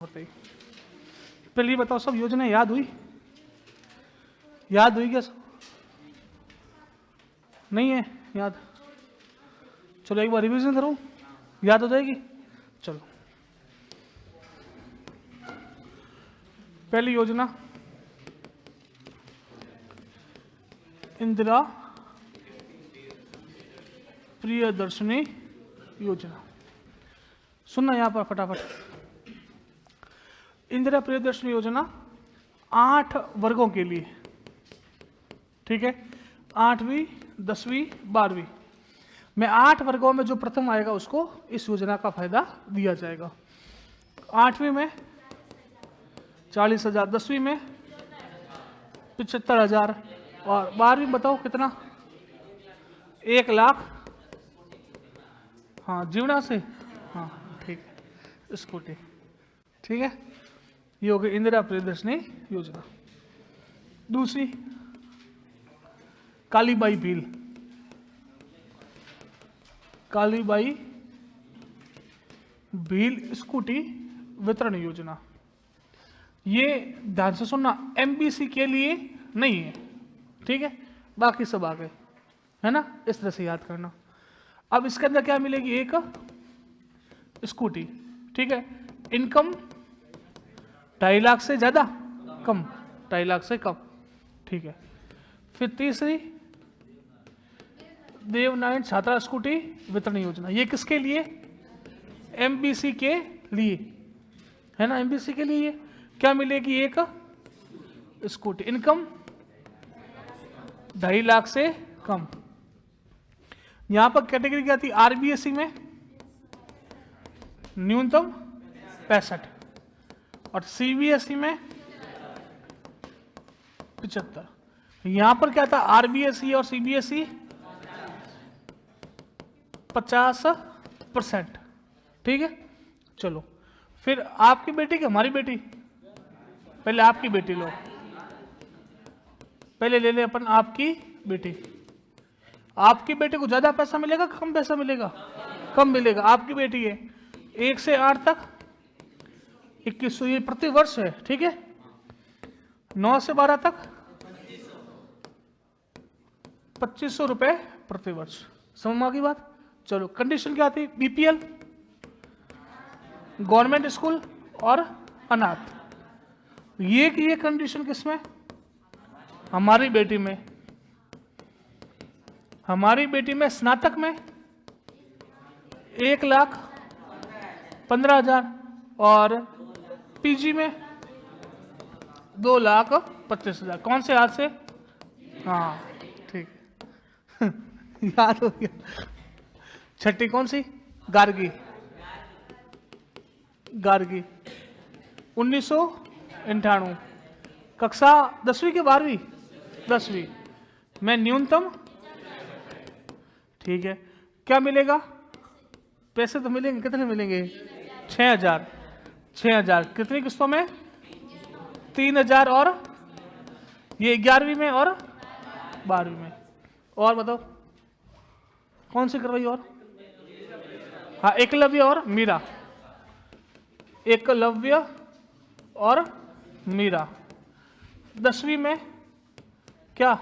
होते ही पहले बताओ, सब योजना याद हुई? याद हुई क्या सब? नहीं है याद? चलो एक बार रिवीजन करो, याद हो जाएगी। चलो, पहली योजना इंदिरा प्रियदर्शनी योजना। सुनना यहां पर फटाफट। इंदिरा प्रियदर्शनी योजना 8 वर्गों के लिए, ठीक है, 8वीं 10वीं 12वीं में 8 वर्गों में जो प्रथम आएगा उसको इस योजना का फायदा दिया जाएगा। 8वीं में 40,000, 10वीं में 75,000 और 12वीं बताओ कितना? 1 लाख। हाँ, जीवना से, हाँ ठीक है, स्कूटी, ठीक है। ये हो गई इंदिरा प्रियदर्शनी योजना। दूसरी कालीबाई भील, कालीबाई भील स्कूटी वितरण योजना। ये ध्यान से सुनना, एमबीसी के लिए नहीं है, ठीक है, बाकी सब आ गए, है ना, इस तरह से याद करना। अब इसके अंदर क्या मिलेगी? एक स्कूटी, ठीक है, इनकम 2.5 लाख से ज्यादा, कम, 2.5 लाख से कम, ठीक है। फिर तीसरी देवनारायण छात्रा स्कूटी वितरण योजना। ये किसके लिए? एमबीसी के लिए, है ना, एमबीसी के लिए। क्या मिलेगी? एक स्कूटी, इनकम 2.5 लाख से कम। यहां पर कैटेगरी क्या थी? आरबीएसई में न्यूनतम 65 और सीबीएसई में 75। यहां पर क्या था? आरबीएसई और सीबीएसई 50%, ठीक है। चलो, फिर आपकी बेटी की हमारी बेटी, पहले आपकी बेटी लो, पहले ले ले अपन आपकी बेटी। आपकी बेटी को ज्यादा पैसा मिलेगा, कम पैसा मिलेगा? कम मिलेगा। आपकी बेटी है 1 से 8 तक 2100 ये प्रति वर्ष है, ठीक है। 9 से 12 तक 2500 रुपए प्रति वर्ष। समझ में आ गई बात? चलो, कंडीशन क्या थी? बीपीएल, गवर्नमेंट स्कूल और अनाथ। ये कंडीशन किसमें? हमारी बेटी में। हमारी बेटी में स्नातक में 1,15,000 और पीजी में 2,25,000। कौन से हाथ से? हाँ ठीक है याद हो गया। छठी कौन सी? गार्गी, गार्गी 1998। कक्षा 10वीं के 12वीं? 10वीं में न्यूनतम, ठीक है। क्या मिलेगा? पैसे तो मिलेंगे, कितने मिलेंगे? 6,000। 6,000 कितनी किस्तों में? 3,000 और ये 11वीं में और 12वीं में। और बताओ कौन सी करवाई? और हाँ, एकलव्य और मीरा, एकलव्य और मीरा। 10वीं में क्या?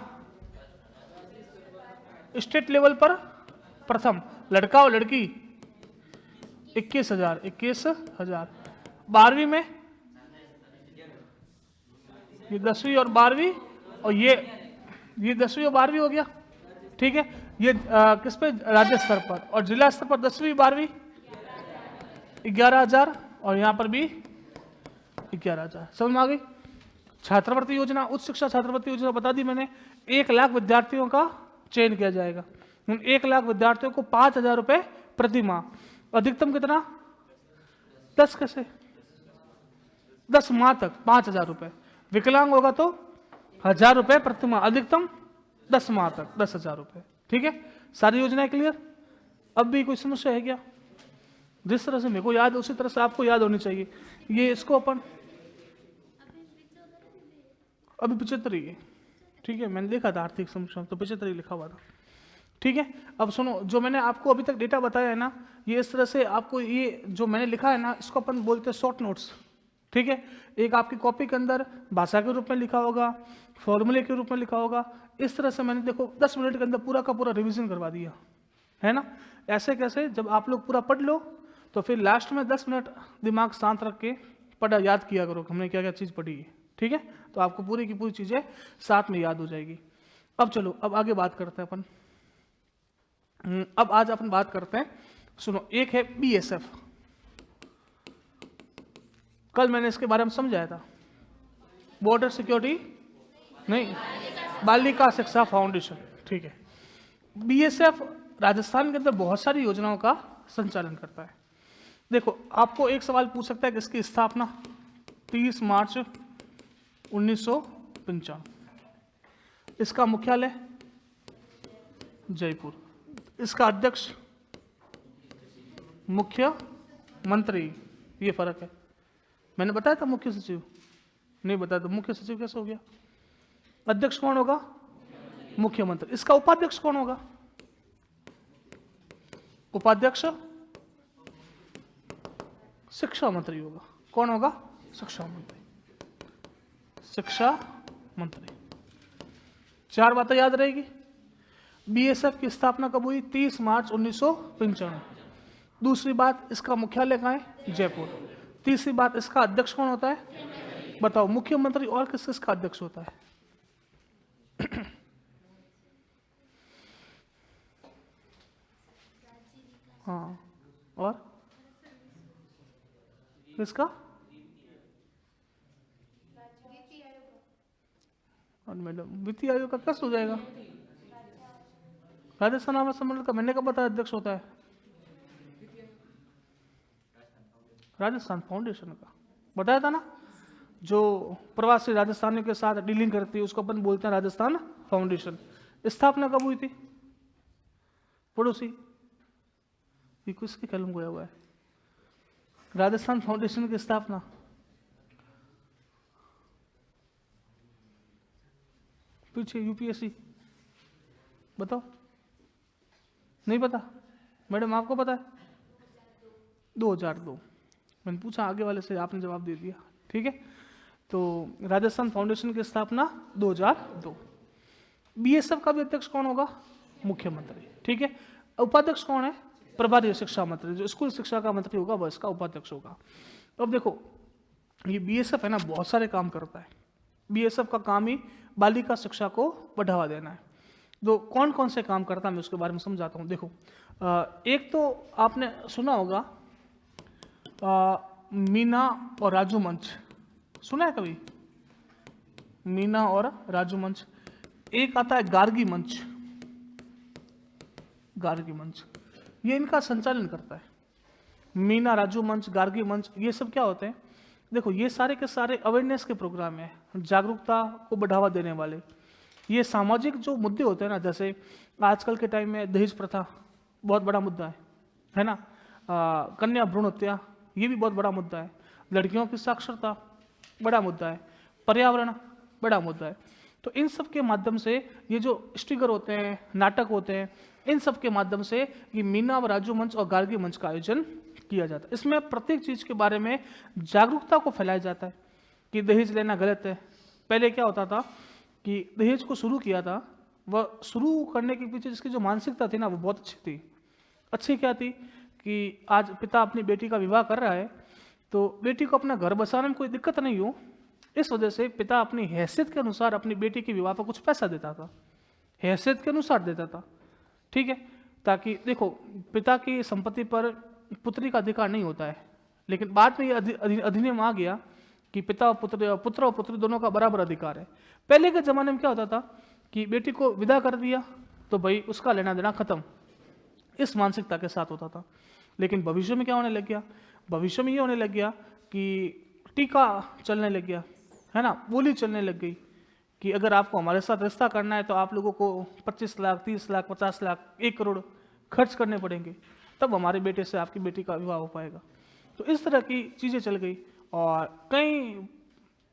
स्टेट लेवल पर प्रथम, लड़का और लड़की 21,000, 21,000। 12वीं में ये 10वीं और 12वीं, और ये 10वीं और 12वीं हो गया, ठीक है। ये किस पे? राज्य स्तर पर। और जिला स्तर पर 10वीं 12वीं 11,000 और यहाँ पर भी 11,000। समझ में आ गई? छात्रवृत्ति योजना, उच्च शिक्षा छात्रवृत्ति योजना बता दी मैंने। 1 लाख विद्यार्थियों का चयन किया जाएगा। 1 लाख विद्यार्थियों को 5,000 रुपए प्रति माह। अधिकतम कितना? 10 कैसे? 10 माह तक 5,000 रुपए। विकलांग होगा तो 1,000 रुपए प्रति माह। अधिकतम 10 माह तक 10,000 रुपए, ठीक है। सारी योजनाएं क्लियर? अब भी कोई समस्या है क्या? जिस तरह से मेरे को याद है उसी तरह से आपको याद होनी चाहिए। ये इसको अपन अभी 75 ही है, ठीक है। मैंने देखा था आर्थिक समस्या तो 75 ही लिखा हुआ था, ठीक है। अब सुनो, जो मैंने आपको अभी तक डेटा बताया है ना, ये इस तरह से आपको, ये जो मैंने लिखा है ना, इसको अपन बोलते हैं शॉर्ट नोट्स, ठीक है, एक आपकी कॉपी के अंदर भाषा के रूप में लिखा होगा, फॉर्मूले के रूप में लिखा होगा। इस तरह से मैंने देखो 10 मिनट के अंदर पूरा का पूरा रिवीजन करवा दिया है ना। ऐसे कैसे, जब आप लोग पूरा पढ़ लो तो फिर लास्ट में 10 मिनट दिमाग शांत रख के पढ़ा, याद किया करो हमने क्या क्या चीज़ पढ़ी है। ठीक है, तो आपको पूरी की पूरी चीज़ें साथ में याद हो जाएगी। अब चलो, अब आगे बात करते हैं अपन। अब आज अपन बात करते हैं, सुनो, एक है बीएसएफ। कल मैंने इसके बारे में समझाया था, बॉर्डर सिक्योरिटी नहीं, बालिका शिक्षा फाउंडेशन। ठीक है, बीएसएफ राजस्थान के अंदर बहुत सारी योजनाओं का संचालन करता है। देखो, आपको एक सवाल पूछ सकता है कि इसकी स्थापना 30 मार्च 1995, इसका मुख्यालय जयपुर, इसका अध्यक्ष मुख्यमंत्री, ये फर्क है। मैंने बताया था मुख्य सचिव, नहीं बताया तो मुख्य सचिव कैसे हो गया? अध्यक्ष कौन होगा? मुख्यमंत्री। इसका उपाध्यक्ष कौन होगा? उपाध्यक्ष शिक्षा मंत्री होगा। कौन होगा? शिक्षा मंत्री। शिक्षा मंत्री। 4 बातें याद रहेगी। बीएसएफ की स्थापना कब हुई? 30 मार्च 1995। दूसरी बात, इसका मुख्यालय कहाँ है? जयपुर। तीसरी बात, इसका अध्यक्ष कौन होता है? बताओ, मुख्यमंत्री और किसका अध्यक्ष होता है? हाँ, और किसका? और मैडम, वित्तीय आयोग का कैसे हो जाएगा? राजस्थान आवास मंडल का मैंने कब बताया अध्यक्ष होता है? राजस्थान फाउंडेशन का बताया था ना। जो प्रवासी राजस्थानियों के साथ डीलिंग करती है उसको अपन बोलते हैं राजस्थान फाउंडेशन। स्थापना कब हुई थी? पड़ोसी, ये किसके कलम गोया हुआ है? राजस्थान फाउंडेशन की स्थापना पीछे यूपीएससी, बताओ, नहीं पता? मैडम आपको पता है? 2002। मैंने पूछा आगे वाले से, आपने जवाब दे दिया। ठीक है, तो राजस्थान फाउंडेशन की स्थापना 2002। बीएसएफ का भी अध्यक्ष कौन होगा? मुख्यमंत्री। ठीक है, उपाध्यक्ष कौन है? प्रभारी शिक्षा मंत्री। जो स्कूल शिक्षा का मंत्री होगा वह इसका उपाध्यक्ष होगा। अब देखो, ये बीएसएफ है ना, बहुत सारे काम करता है। बीएसएफ का काम ही बालिका शिक्षा को बढ़ावा देना है। तो कौन कौन से काम करता है मैं उसके बारे में समझाता हूँ। देखो, एक तो आपने सुना होगा मीना और राजू मंच, सुना है कभी? मीना और राजू मंच। एक आता है गार्गी मंच। गार्गी मंच ये इनका संचालन करता है। मीना, राजू मंच, गार्गी मंच, ये सब क्या होते हैं? देखो, ये सारे के सारे अवेयरनेस के प्रोग्राम है, जागरूकता को बढ़ावा देने वाले। ये सामाजिक जो मुद्दे होते हैं ना, जैसे आजकल के टाइम में दहेज प्रथा बहुत बड़ा मुद्दा है ना। कन्या भ्रूण हत्या ये भी बहुत बड़ा मुद्दा है। लड़कियों की साक्षरता बड़ा मुद्दा है। पर्यावरण बड़ा मुद्दा है। तो इन सब के माध्यम से ये जो स्टिकर होते हैं, नाटक होते हैं, इन सब के माध्यम से ये मीना व राजू मंच और गार्गी मंच का आयोजन किया जाता है। इसमें प्रत्येक चीज के बारे में जागरूकता को फैलाया जाता है कि दहेज लेना गलत है। पहले क्या होता था कि दहेज को शुरू किया था, वह शुरू करने के पीछे जिसकी जो मानसिकता थी ना, वो बहुत अच्छी थी। अच्छी क्या थी कि आज पिता अपनी बेटी का विवाह कर रहा है तो बेटी को अपना घर बसाने में कोई दिक्कत नहीं हो, इस वजह से पिता अपनी हैसियत के अनुसार अपनी बेटी के विवाह पर कुछ पैसा देता था, हैसियत के अनुसार देता था। ठीक है, ताकि देखो, पिता की संपत्ति पर पुत्री का अधिकार नहीं होता है, लेकिन बाद में ये अधिनियम आ गया कि पिता और पुत्र और पुत्री दोनों का बराबर अधिकार है। पहले के जमाने में क्या होता था कि बेटी को विदा कर दिया तो भाई उसका लेना देना खत्म, इस मानसिकता के साथ होता था। लेकिन भविष्य में क्या होने लग गया? भविष्य में ये होने लग गया कि टीका चलने लग गया, है ना, बोली चलने लग गई कि अगर आपको हमारे साथ रिश्ता करना है तो आप लोगों को 25 लाख, 30 लाख, 50 लाख, 1 करोड़ खर्च करने पड़ेंगे, तब हमारे बेटे से आपकी बेटी का विवाह हो पाएगा। तो इस तरह की चीज़ें चल गई और कई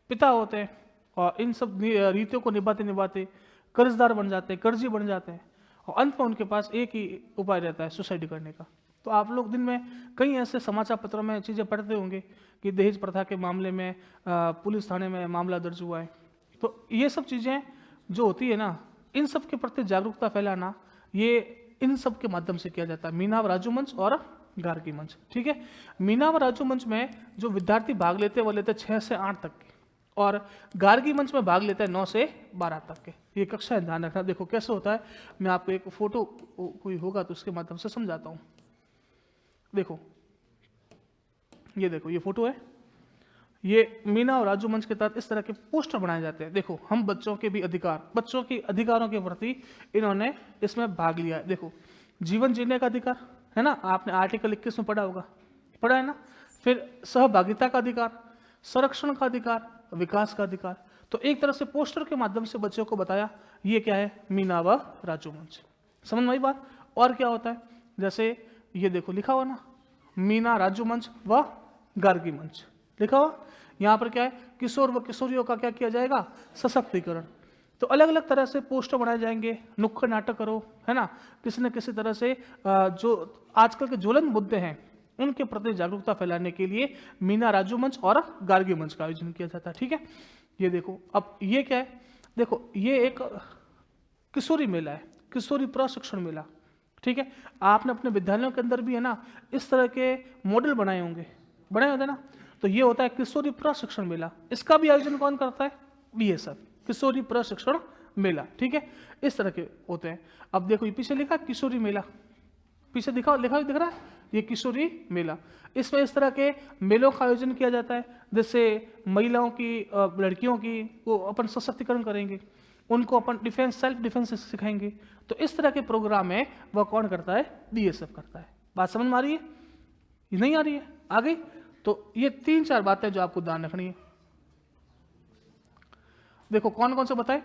पिता होते हैं और इन सब रीतियों को निभाते निभाते कर्जदार बन जाते हैं, कर्जी बन जाते हैं और अंत में उनके पास एक ही उपाय रहता है, सुसाइड करने का। तो आप लोग दिन में कई ऐसे समाचार पत्रों में चीज़ें पढ़ते होंगे कि दहेज प्रथा के मामले में पुलिस थाने में मामला दर्ज हुआ है। तो ये सब चीज़ें जो होती है ना, इन सब के प्रति जागरूकता फैलाना, ये इन सब के माध्यम से किया जाता है, मीना व राजू मंच और गार्गी मंच। ठीक है, मीना व राजू मंच में जो विद्यार्थी भाग लेते हैं वो लेते हैं 6 से 8 तक के, और गार्गी मंच में भाग लेते हैं 9 से 12 तक के। ये कक्षा है, ध्यान रखना। देखो कैसे होता है, मैं आपको एक फोटो कोई होगा तो उसके माध्यम से समझाता हूँ। देखो ये देखो, ये फोटो है, ये मीना और राजू मंच के तहत इस तरह के पोस्टर बनाए जाते हैं। देखो, हम बच्चों के भी अधिकार, बच्चों के अधिकारों के प्रति इन्होंने इसमें भाग लिया है। देखो, जीवन जीने का अधिकार है ना, आपने आर्टिकल 21 में पढ़ा होगा, पढ़ा है ना। फिर सहभागिता का अधिकार, संरक्षण का अधिकार, विकास का अधिकार। तो एक तरह से पोस्टर के माध्यम से बच्चों को बताया ये क्या है, मीना व राजू मंच। समझ में आई बात। और क्या होता है, जैसे ये देखो लिखा हुआ ना, मीना राजू मंच व गार्गी मंच लिखा हुआ। यहाँ पर क्या है, किशोर व किशोरियों का क्या किया जाएगा, सशक्तिकरण। तो अलग अलग तरह से पोस्टर बनाए जाएंगे, नुक्कड़ नाटक करो, है ना, किसी न किसी तरह से जो आजकल के ज्वलन मुद्दे हैं उनके प्रति जागरूकता फैलाने के लिए मीना राजू मंच और गार्गी मंच का आयोजन किया जाता है। ठीक है, ये देखो, अब ये क्या है, देखो ये एक किशोरी मेला है, किशोरी प्रशिक्षण मेला। ठीक है, आपने अपने विद्यालयों के अंदर भी है ना इस तरह के मॉडल बनाए होंगे, बनाए होते ना। तो ये होता है किशोरी प्रशिक्षण मेला। इसका भी आयोजन कौन करता है, बीएसएफ, किशोरी प्रशिक्षण मेला। ठीक है, इस तरह के होते हैं। अब देखो ये पीछे लिखा किशोरी मेला, पीछे दिखा लिखा दिख रहा है, ये किशोरी मेला। इसमें इस तरह के मेलों का आयोजन किया जाता है, जैसे महिलाओं की, लड़कियों की वो अपन सशक्तिकरण करेंगे, उनको अपन डिफेंस, सेल्फ डिफेंस सिखाएंगे। तो इस तरह के प्रोग्राम है वह कौन करता है, बीएसएफ करता है। बात समझ में आ रही है, ये नहीं आ रही है, आ गई। तो ये 3-4 बातें जो आपको ध्यान रखनी है। देखो कौन कौन से बताए,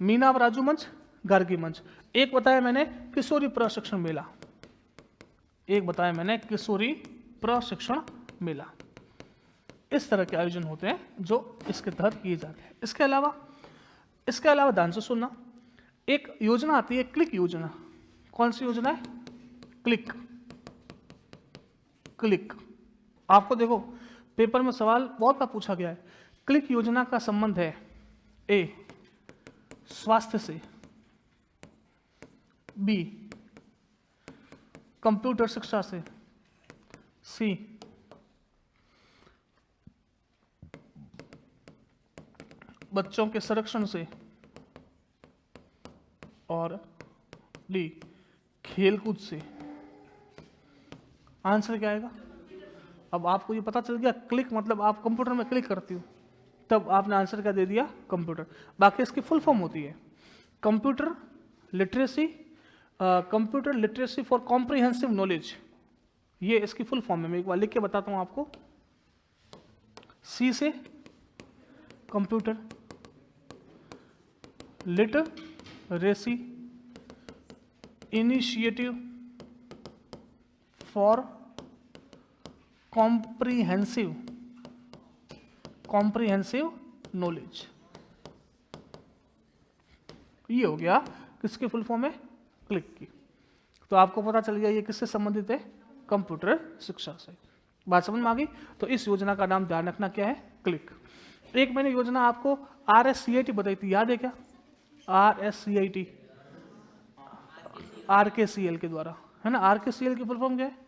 मीना व राजू मंच, गार्गी मंच। एक बताया मैंने किशोरी प्रशिक्षण मेला, एक बताया मैंने किशोरी प्रशिक्षण मेला। इस तरह के आयोजन होते हैं जो इसके तहत किए जाते हैं। इसके अलावा ध्यान से सुनना, एक योजना आती है क्लिक योजना। कौन सी योजना है, क्लिक। क्लिक, आपको देखो पेपर में सवाल बहुत बार पूछा गया है। क्लिक योजना का संबंध है ए स्वास्थ्य से, बी कंप्यूटर शिक्षा से, सी बच्चों के संरक्षण से, और डी खेलकूद से। आंसर क्या आएगा। अब आपको ये पता चल गया, क्लिक मतलब आप कंप्यूटर में क्लिक करती हो, तब आपने आंसर क्या दे दिया, कंप्यूटर। बाकी इसकी फुल फॉर्म होती है computer literacy, computer literacy for comprehensive knowledge. ये इसकी फुल फॉर्म है, मैं एक बार लिख के बताता हूं आपको। सी से computer, literacy initiative for comprehensive knowledge. ये हो गया किसके फुल फॉर्म है, क्लिक की। तो आपको पता चल गया ये किससे संबंधित है, कंप्यूटर शिक्षा से। बात समझ में आ गई। तो इस योजना का नाम ध्यान रखना क्या है, क्लिक। एक मैंने योजना आपको RSCIT बताई थी, याद है क्या, RSCIT, RKCL के द्वारा, है ना। RKCL की फुल फॉर्म क्या है,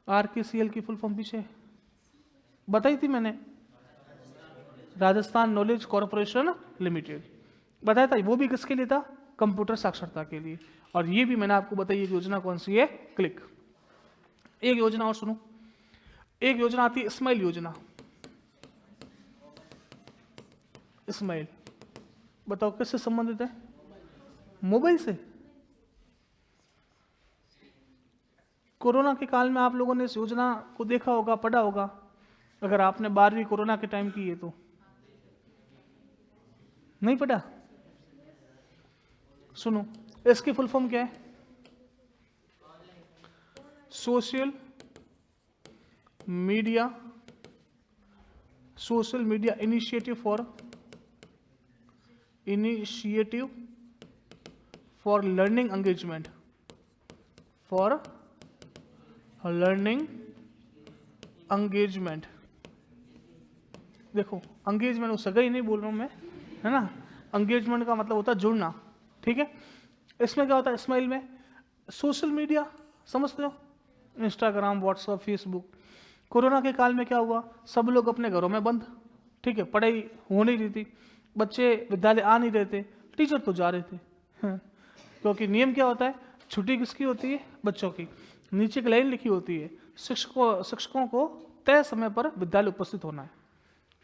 RKCL की फुल फॉर्म पीछे बताई थी मैंने, राजस्थान नॉलेज कॉर्पोरेशन लिमिटेड बताया था। वो भी किसके लिए था, कंप्यूटर साक्षरता के लिए। और ये भी मैंने आपको बताई एक योजना कौन सी है, क्लिक। एक योजना और सुनो, एक योजना आती है स्माइल योजना। स्माइल बताओ किससे संबंधित है, मोबाइल से। कोरोना के काल में आप लोगों ने इस योजना को देखा होगा, पढ़ा होगा, अगर आपने 12वीं कोरोना के टाइम की है तो। नहीं पढ़ा, सुनो इसकी फुल फॉर्म क्या है, social media initiative for learning engagement. For learning engagement. देखो एंगेजमेंट वो सगा ही नहीं बोल रहा हूँ मैं, है ना। एंगेजमेंट का मतलब होता है जुड़ना, ठीक है। इसमें क्या होता है इस्माइल में, सोशल मीडिया समझते हो, इंस्टाग्राम, व्हाट्सएप, फेसबुक। कोरोना के काल में क्या हुआ, सब लोग अपने घरों में बंद, ठीक है, पढ़ाई हो नहीं रही थी, बच्चे विद्यालय आ नहीं रहे थे, टीचर तो जा रहे थे, हाँ। क्योंकि नियम क्या होता है, छुट्टी किसकी होती है, बच्चों की। नीचे की लाइन लिखी होती है, शिक्षकों को तय समय पर विद्यालय उपस्थित होना है।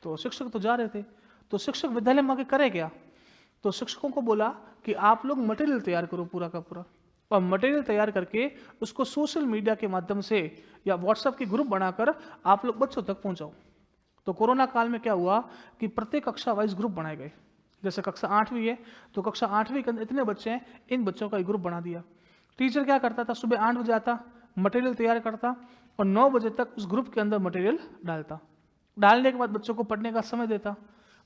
तो शिक्षक तो जा रहे थे, तो शिक्षक विद्यालय में आके करे क्या, तो शिक्षकों को बोला कि आप लोग मटेरियल तैयार करो पूरा का पूरा, और मटेरियल तैयार करके उसको सोशल मीडिया के माध्यम से या व्हाट्सएप के ग्रुप बनाकर आप लोग बच्चों तक पहुंचाओ। तो कोरोना काल में क्या हुआ कि प्रत्येक कक्षा वाइज ग्रुप बनाए गए। जैसे कक्षा 8वीं है तो कक्षा 8वीं के अंदर इतने बच्चे हैं, इन बच्चों का एक ग्रुप बना दिया। टीचर क्या करता था, सुबह 8 बजे आता, मटेरियल तैयार करता और 9 बजे तक उस ग्रुप के अंदर मटेरियल डालता। डालने के बाद बच्चों को पढ़ने का समय देता।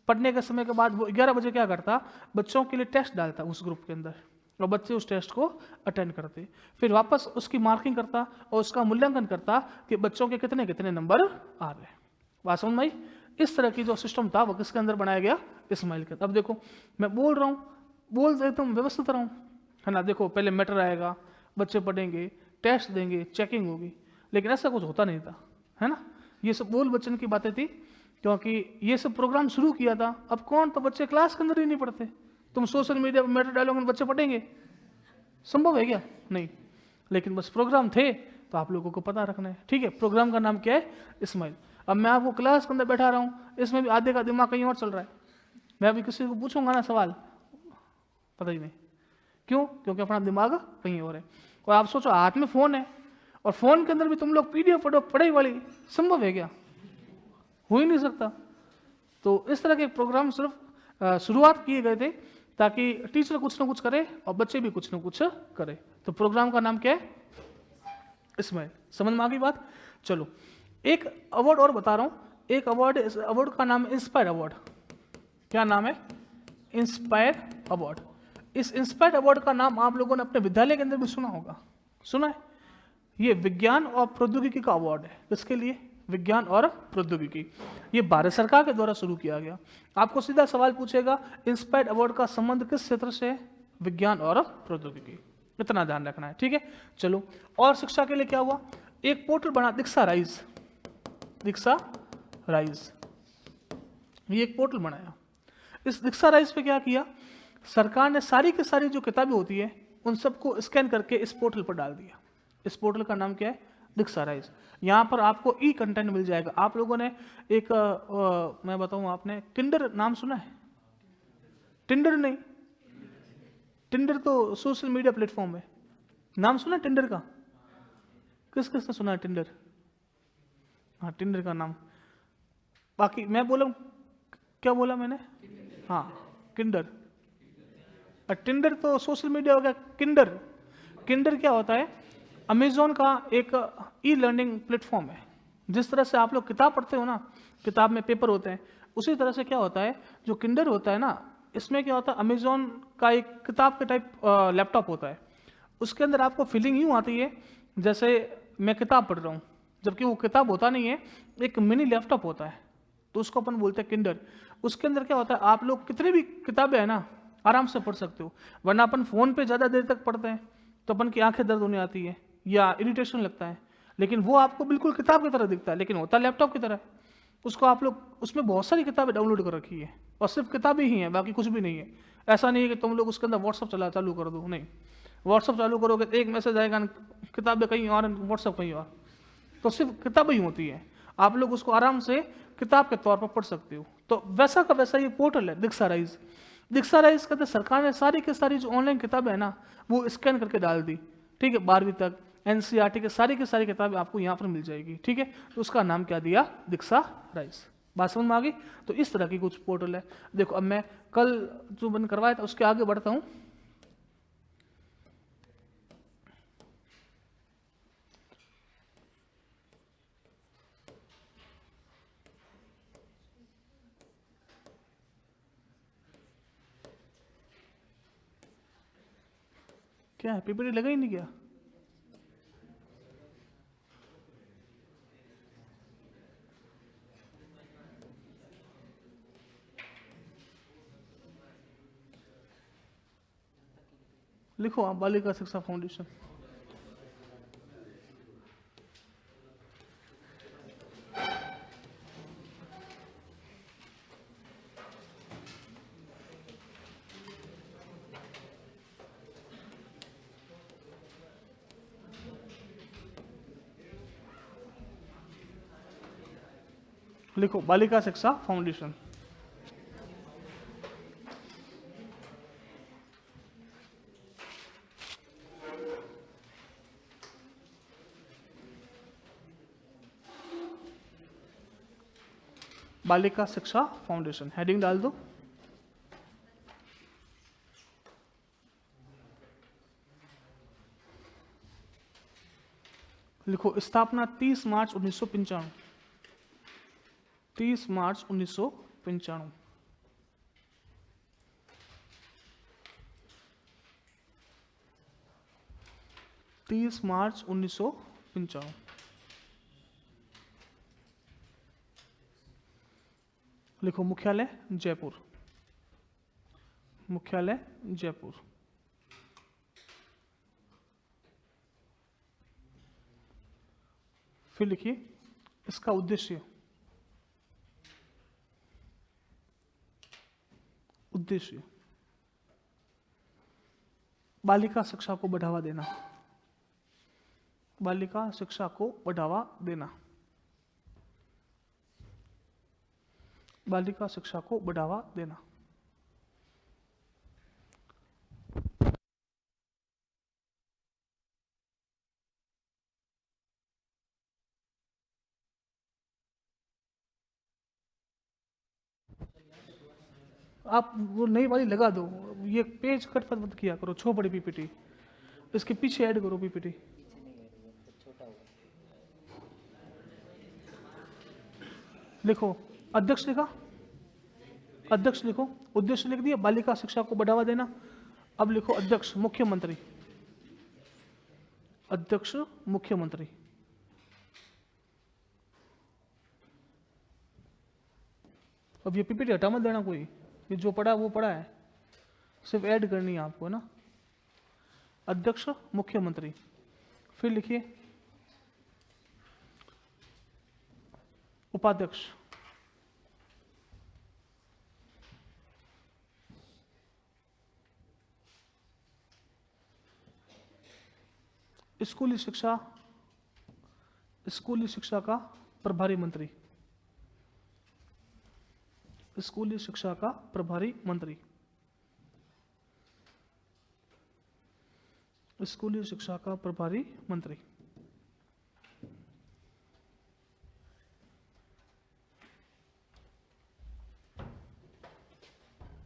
पढ़ने के समय के बाद वो 11 बजे क्या करता, बच्चों के लिए टेस्ट डालता उस ग्रुप के अंदर, और बच्चे उस टेस्ट को अटेंड करते। फिर वापस उसकी मार्किंग करता और उसका मूल्यांकन करता कि बच्चों के कितने कितने नंबर आ रहे हैं। बात समझ में आई। इस तरह की जो सिस्टम था वो किसके अंदर बनाया गया, इस्माइल के। अब देखो मैं बोल रहा हूँ, बोल एकदम व्यवस्थित रहा हूँ, है ना। देखो पहले मैटर आएगा, बच्चे पढ़ेंगे, टेस्ट देंगे, चेकिंग होगी, लेकिन ऐसा कुछ होता नहीं था, है ना। ये सब बोल बच्चन की बातें थी, क्योंकि ये सब प्रोग्राम शुरू किया था। अब कौन, तो बच्चे क्लास के अंदर ही नहीं पढ़ते। तुम सोशल मीडिया पर मैटर डालोगे बच्चे पढ़ेंगे, संभव है क्या, नहीं। लेकिन बस प्रोग्राम थे तो आप लोगों को पता रखना है, ठीक है। प्रोग्राम का नाम क्या है, इस्माइल। अब मैं आपको क्लास के अंदर बैठा रहा हूँ, इसमें भी आधे का दिमाग कहीं और चल रहा है। मैं अभी किसी को पूछूंगा ना सवाल, पता ही नहीं क्यों, क्योंकि अपना दिमाग कहीं और है। और आप सोचो हाथ में फोन है और फोन के अंदर भी तुम लोग पीडीएफ पढ़ो, पढ़ाई वाली, संभव है क्या, हो ही नहीं सकता। तो इस तरह के प्रोग्राम सिर्फ शुरुआत किए गए थे ताकि टीचर कुछ ना कुछ करे और बच्चे भी कुछ ना कुछ करे। तो प्रोग्राम का नाम क्या है, इस्माइल। समझ में आ गई बात। चलो एक अवार्ड और बता रहा हूं, एक अवार्ड, इस अवार्ड का नाम है इंस्पायर अवार्ड। क्या नाम है, इंस्पायर अवार्ड। इस इंस्पायर अवार्ड का नाम आप लोगों ने अपने विद्यालय के अंदर भी सुना होगा, सुना है। ये विज्ञान और प्रौद्योगिकी का अवार्ड है। किसके लिए, विज्ञान और प्रौद्योगिकी। ये भारत सरकार के द्वारा शुरू किया गया। आपको सीधा सवाल पूछेगा, इंस्पायर अवार्ड का संबंध किस क्षेत्र से है, विज्ञान और प्रौद्योगिकी। इतना ध्यान रखना है, ठीक है। चलो और शिक्षा के लिए क्या हुआ, एक पोर्टल बना, दीक्षा राइज। दीक्षा राइज, ये एक पोर्टल बनाया। इस दीक्षा राइज पे क्या किया, सरकार ने सारी की सारी जो किताबें होती है उन सबको स्कैन करके इस पोर्टल पर डाल दिया। इस पोर्टल का नाम क्या है, दीक्षा राइज। यहाँ पर आपको ई कंटेंट मिल जाएगा। आप लोगों ने एक मैं बताऊँ, आपने टिंडर नाम सुना है, टिंडर नहीं, टिंडर तो सोशल मीडिया प्लेटफॉर्म है। नाम सुना टिंडर का, किस किस ने सुना है टिंडर, हाँ टिंडर का नाम। बाकी मैं बोला, क्या बोला मैंने, हाँ किंडर। टिंडर तो सोशल मीडिया हो गया। किंडर, किंडर क्या होता है, अमेजोन का एक ई लर्निंग प्लेटफॉर्म है। जिस तरह से आप लोग किताब पढ़ते हो ना, किताब में पेपर होते हैं, उसी तरह से क्या होता है, जो किंडर होता है ना, इसमें क्या होता है, अमेजोन का एक किताब के टाइप लैपटॉप होता है। उसके अंदर आपको फीलिंग यूँ आती है जैसे मैं किताब पढ़ रहा हूँ, जबकि वो किताब होता नहीं है, एक मिनी लैपटॉप होता है। तो उसको अपन बोलते हैं किंडर। उसके अंदर क्या होता है, आप लोग कितनी भी किताबें है ना आराम से पढ़ सकते हो। वरना अपन फ़ोन पे ज़्यादा देर तक पढ़ते हैं तो अपन की आंखें दर्द होने आती है या इरिटेशन लगता है, लेकिन वो आपको बिल्कुल किताब की तरह दिखता है, लेकिन होता लैपटॉप की तरह। उसको आप लोग, उसमें बहुत सारी किताबें डाउनलोड कर रखी है और सिर्फ किताबें ही हैं, बाकी कुछ भी नहीं है। ऐसा नहीं है कि तुम लोग उसके अंदर व्हाट्सअप चालू कर दो, नहीं। व्हाट्सअप चालू करोगे तो एक मैसेज आएगा, किताबें कहीं और, व्हाट्सअप कहीं और, तो सिर्फ किताबें ही होती हैं। आप लोग उसको आराम से किताब के तौर पर पढ़ सकते हो। तो वैसा का वैसा ये पोर्टल है दीक्षा राइज। दीक्षा राइज कहते सरकार ने सारी की सारी जो ऑनलाइन किताबें है ना वो स्कैन करके डाल दी, ठीक है। 12वीं तक एनसीईआरटी के सारी की सारी किताबें आपको यहाँ पर मिल जाएगी, ठीक है। तो उसका नाम क्या दिया, दीक्षा राइज। बात समझ में आ गई। तो इस तरह की कुछ पोर्टल है। देखो अब मैं कल जो बंद करवाया था उसके आगे बढ़ता हूँ। क्या है, पीपीटी लगा ही नहीं क्या, लिखो आप, बालिका शिक्षा फाउंडेशन। लिखो बालिका शिक्षा फाउंडेशन। बालिका शिक्षा फाउंडेशन हेडिंग डाल दो। लिखो स्थापना 30 मार्च 1995। 30 मार्च 1995। 30 मार्च 1995। लिखो मुख्यालय जयपुर। मुख्यालय जयपुर। फिर लिखिए इसका उद्देश्य। उद्देश्य बालिका शिक्षा को बढ़ावा देना। बालिका शिक्षा को बढ़ावा देना। बालिका शिक्षा को बढ़ावा देना। आप वो नई वाली लगा दो, ये पेज कट मत किया करो, छो बड़ी पीपीटी इसके पीछे ऐड करो पीपीटी। लिखो अध्यक्ष लिखा, अध्यक्ष लिखो, उद्देश्य लिख दिया बालिका शिक्षा को बढ़ावा देना। अब लिखो अध्यक्ष मुख्यमंत्री। अध्यक्ष मुख्यमंत्री। अब ये पीपीटी हटा मत देना कोई, ये जो पढ़ा है वो पढ़ा है, सिर्फ ऐड करनी है आपको ना। अध्यक्ष मुख्यमंत्री। फिर लिखिए उपाध्यक्ष। स्कूली शिक्षा, स्कूली शिक्षा का प्रभारी मंत्री। स्कूली शिक्षा का प्रभारी मंत्री। स्कूली शिक्षा का प्रभारी मंत्री।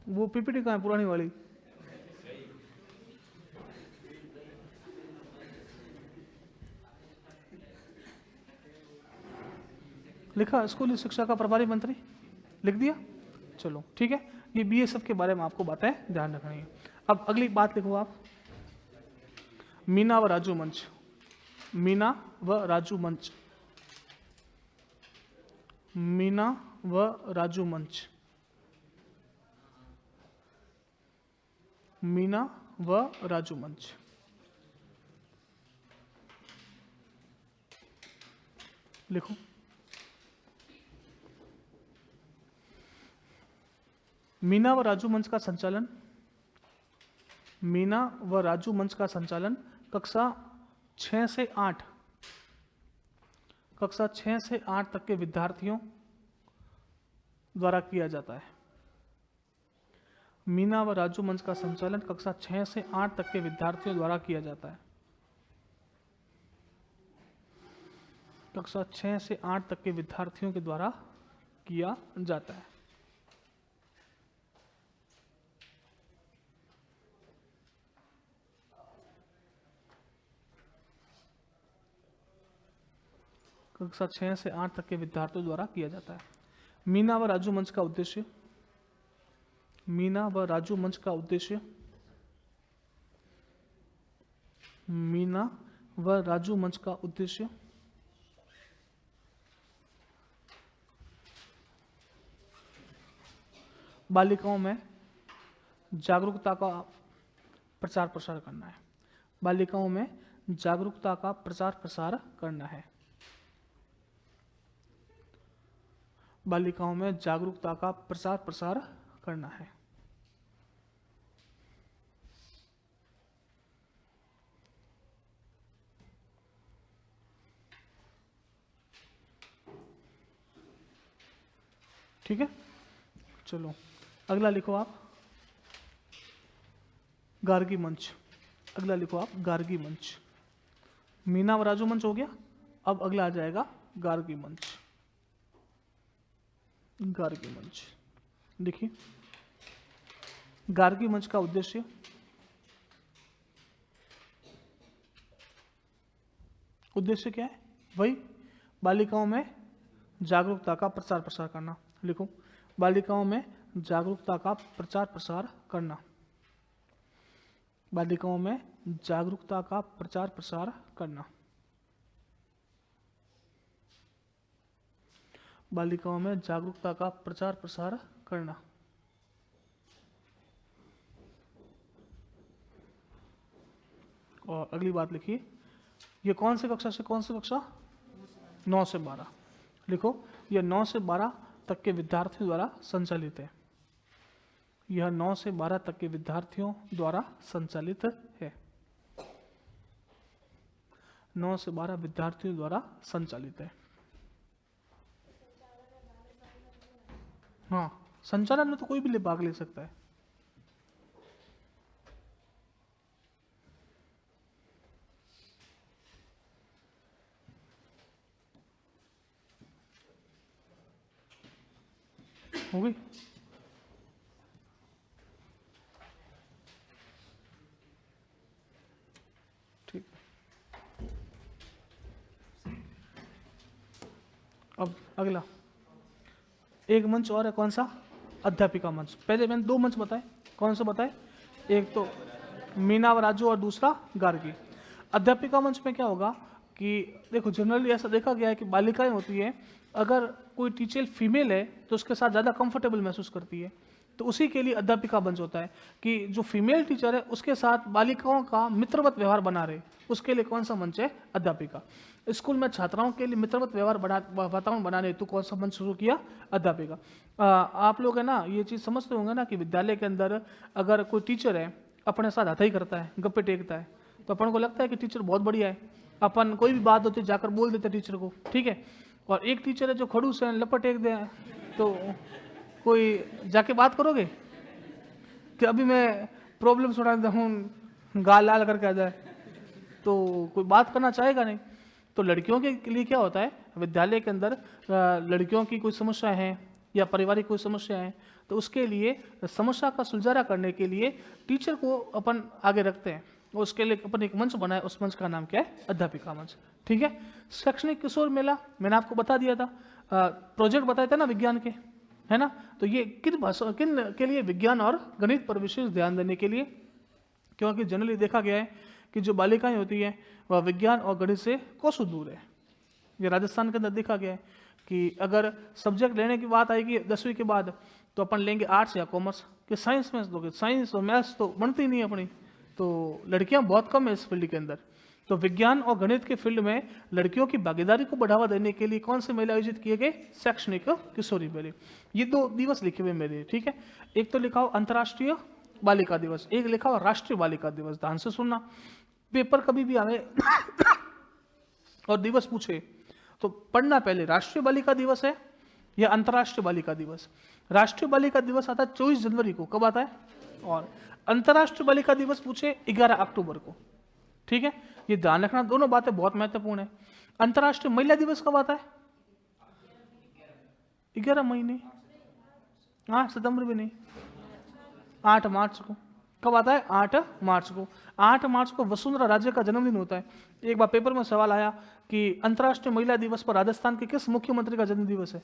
वो पीपीटी कहाँ है पुरानी वाली? लिखा स्कूली शिक्षा का प्रभारी मंत्री, लिख दिया। चलो ठीक है, ये बीएसएफ के बारे में आपको बातें ध्यान रखनी है। अब अगली बात लिखो आप, मीना व राजू मंच। मीना व राजू मंच। मीना व राजू मंच। मीना व राजू मंच। लिखो मीना व राजू मंच का संचालन, मीना व राजू मंच का संचालन कक्षा 6 से 8, कक्षा 6 से 8 तक के विद्यार्थियों द्वारा किया जाता है। मीना व राजू मंच का संचालन कक्षा 6 से 8 तक के विद्यार्थियों द्वारा किया जाता है। कक्षा 6 से 8 तक के विद्यार्थियों के द्वारा किया जाता है। कक्षा 6 से 8 तक के विद्यार्थियों द्वारा किया जाता है। मीना व राजू मंच का उद्देश्य, मीना व राजू मंच का उद्देश्य, मीना व राजू मंच का उद्देश्य बालिकाओं में जागरूकता का प्रचार प्रसार करना है। बालिकाओं में जागरूकता का प्रचार प्रसार करना है। बालिकाओं में जागरूकता का प्रचार प्रसार करना है। ठीक है, चलो अगला लिखो आप, गार्गी मंच। अगला लिखो आप, गार्गी मंच। मीना व राजू मंच हो गया, अब अगला आ जाएगा गार्गी मंच। गार्गी मंच देखिए, गार्गी मंच का उद्देश्य क्या है? वही बालिकाओं में जागरूकता का प्रचार प्रसार करना। लिखो, बालिकाओं में जागरूकता का प्रचार प्रसार करना। बालिकाओं में जागरूकता का प्रचार प्रसार करना। बालिकाओं में जागरूकता का प्रचार प्रसार करना। और अगली बात लिखिए, ये कौन से कक्षा से कौन सी कक्षा? 9 से 12। लिखो, यह 9 से 12 तक के विद्यार्थियों द्वारा संचालित है। यह 9 से 12 तक के विद्यार्थियों द्वारा संचालित है। 9 से 12 विद्यार्थियों द्वारा संचालित है। हाँ, संचालन में तो कोई भी भाग ले सकता है। हो गई? ठीक, अब अगला एक मंच और है, कौन सा? अध्यापिका मंच। पहले मैंने 2 मंच बताए, कौन से बताए? एक तो मीना व राजू और दूसरा गार्गी। अध्यापिका मंच में क्या होगा कि देखो, जनरली ऐसा देखा गया है कि बालिकाएं होती है, अगर कोई टीचर फीमेल है तो उसके साथ ज़्यादा कंफर्टेबल महसूस करती है, तो उसी के लिए अध्यापिका मंच होता है कि जो फीमेल टीचर है उसके साथ बालिकाओं का मित्रवत व्यवहार बना रहे, उसके लिए कौन सा मंच है? अध्यापिका। स्कूल में छात्राओं के लिए मित्रवत व्यवहार वातावरण बनाने हेतु कौन सा मंच शुरू किया? अध्यापिका। आप लोग है ना ये चीज़ समझते होंगे ना कि विद्यालय के अंदर अगर कोई टीचर है अपने साथ हथाई करता है, गप्पे टेकता है, तो अपन को लगता है कि टीचर बहुत बढ़िया है, अपन कोई भी बात होती है जाकर बोल देते टीचर को, ठीक है। और एक टीचर है जो खड़ूस है, लपट टेक दे, तो कोई जाके बात करोगे कि अभी मैं प्रॉब्लम सुना देता हूँ, गाल लाल करके आ जाए, तो कोई बात करना चाहेगा नहीं। तो लड़कियों के लिए क्या होता है, विद्यालय के अंदर लड़कियों की कोई समस्या है या पारिवारिक कोई समस्या है, तो उसके लिए समस्या का सुलझारा करने के लिए टीचर को अपन आगे रखते हैं, और उसके लिए अपन एक मंच बनाए, उस मंच का नाम क्या है? अध्यापिका मंच। ठीक है। शैक्षणिक किशोर मेला मैंने आपको बता दिया था, प्रोजेक्ट बताए थे ना विज्ञान के, है ना। तो ये किन के लिए? विज्ञान और गणित पर विशेष ध्यान देने के लिए, क्योंकि जनरली देखा गया है कि जो बालिकाएं होती हैं वह विज्ञान और गणित से कोसों दूर है। ये राजस्थान के अंदर देखा गया है कि अगर सब्जेक्ट लेने की बात आएगी 10वीं के बाद, तो अपन लेंगे आर्ट्स या कॉमर्स, कि साइंस में दोगे, साइंस और मैथ्स तो बनती ही नहीं अपनी, तो लड़कियां बहुत कम है इस फील्ड के अंदर। तो विज्ञान और गणित के फील्ड में लड़कियों की भागीदारी को बढ़ावा देने के लिए कौन से मेले आयोजित किए गए? शैक्षणिक किशोरी मेले। ये 2 दिवस लिखे हुए मेरे, ठीक है। एक तो लिखा हो अंतर्राष्ट्रीय बालिका दिवस, एक लिखा हो राष्ट्रीय बालिका दिवस। ध्यान से सुनना, पेपर कभी भी आवे और दिवस पूछे तो पढ़ना पहले राष्ट्रीय बालिका दिवस है या अंतर्राष्ट्रीय बालिका दिवस। राष्ट्रीय बालिका दिवस आता है 24 जनवरी को, कब आता है? और अंतर्राष्ट्रीय बालिका दिवस पूछे 11 अक्टूबर को, ठीक है। ये ध्यान रखना, दोनों बातें बहुत महत्वपूर्ण है। अंतर्राष्ट्रीय महिला दिवस कब आता है? 11 महीने, 8 सितंबर भी नहीं, 8 मार्च को। कब आता है? 8 मार्च को। 8 मार्च को वसुंधरा राजे का जन्मदिन होता है। एक बार पेपर में सवाल आया कि अंतर्राष्ट्रीय महिला दिवस पर राजस्थान के किस मुख्यमंत्री का जन्म दिवस है?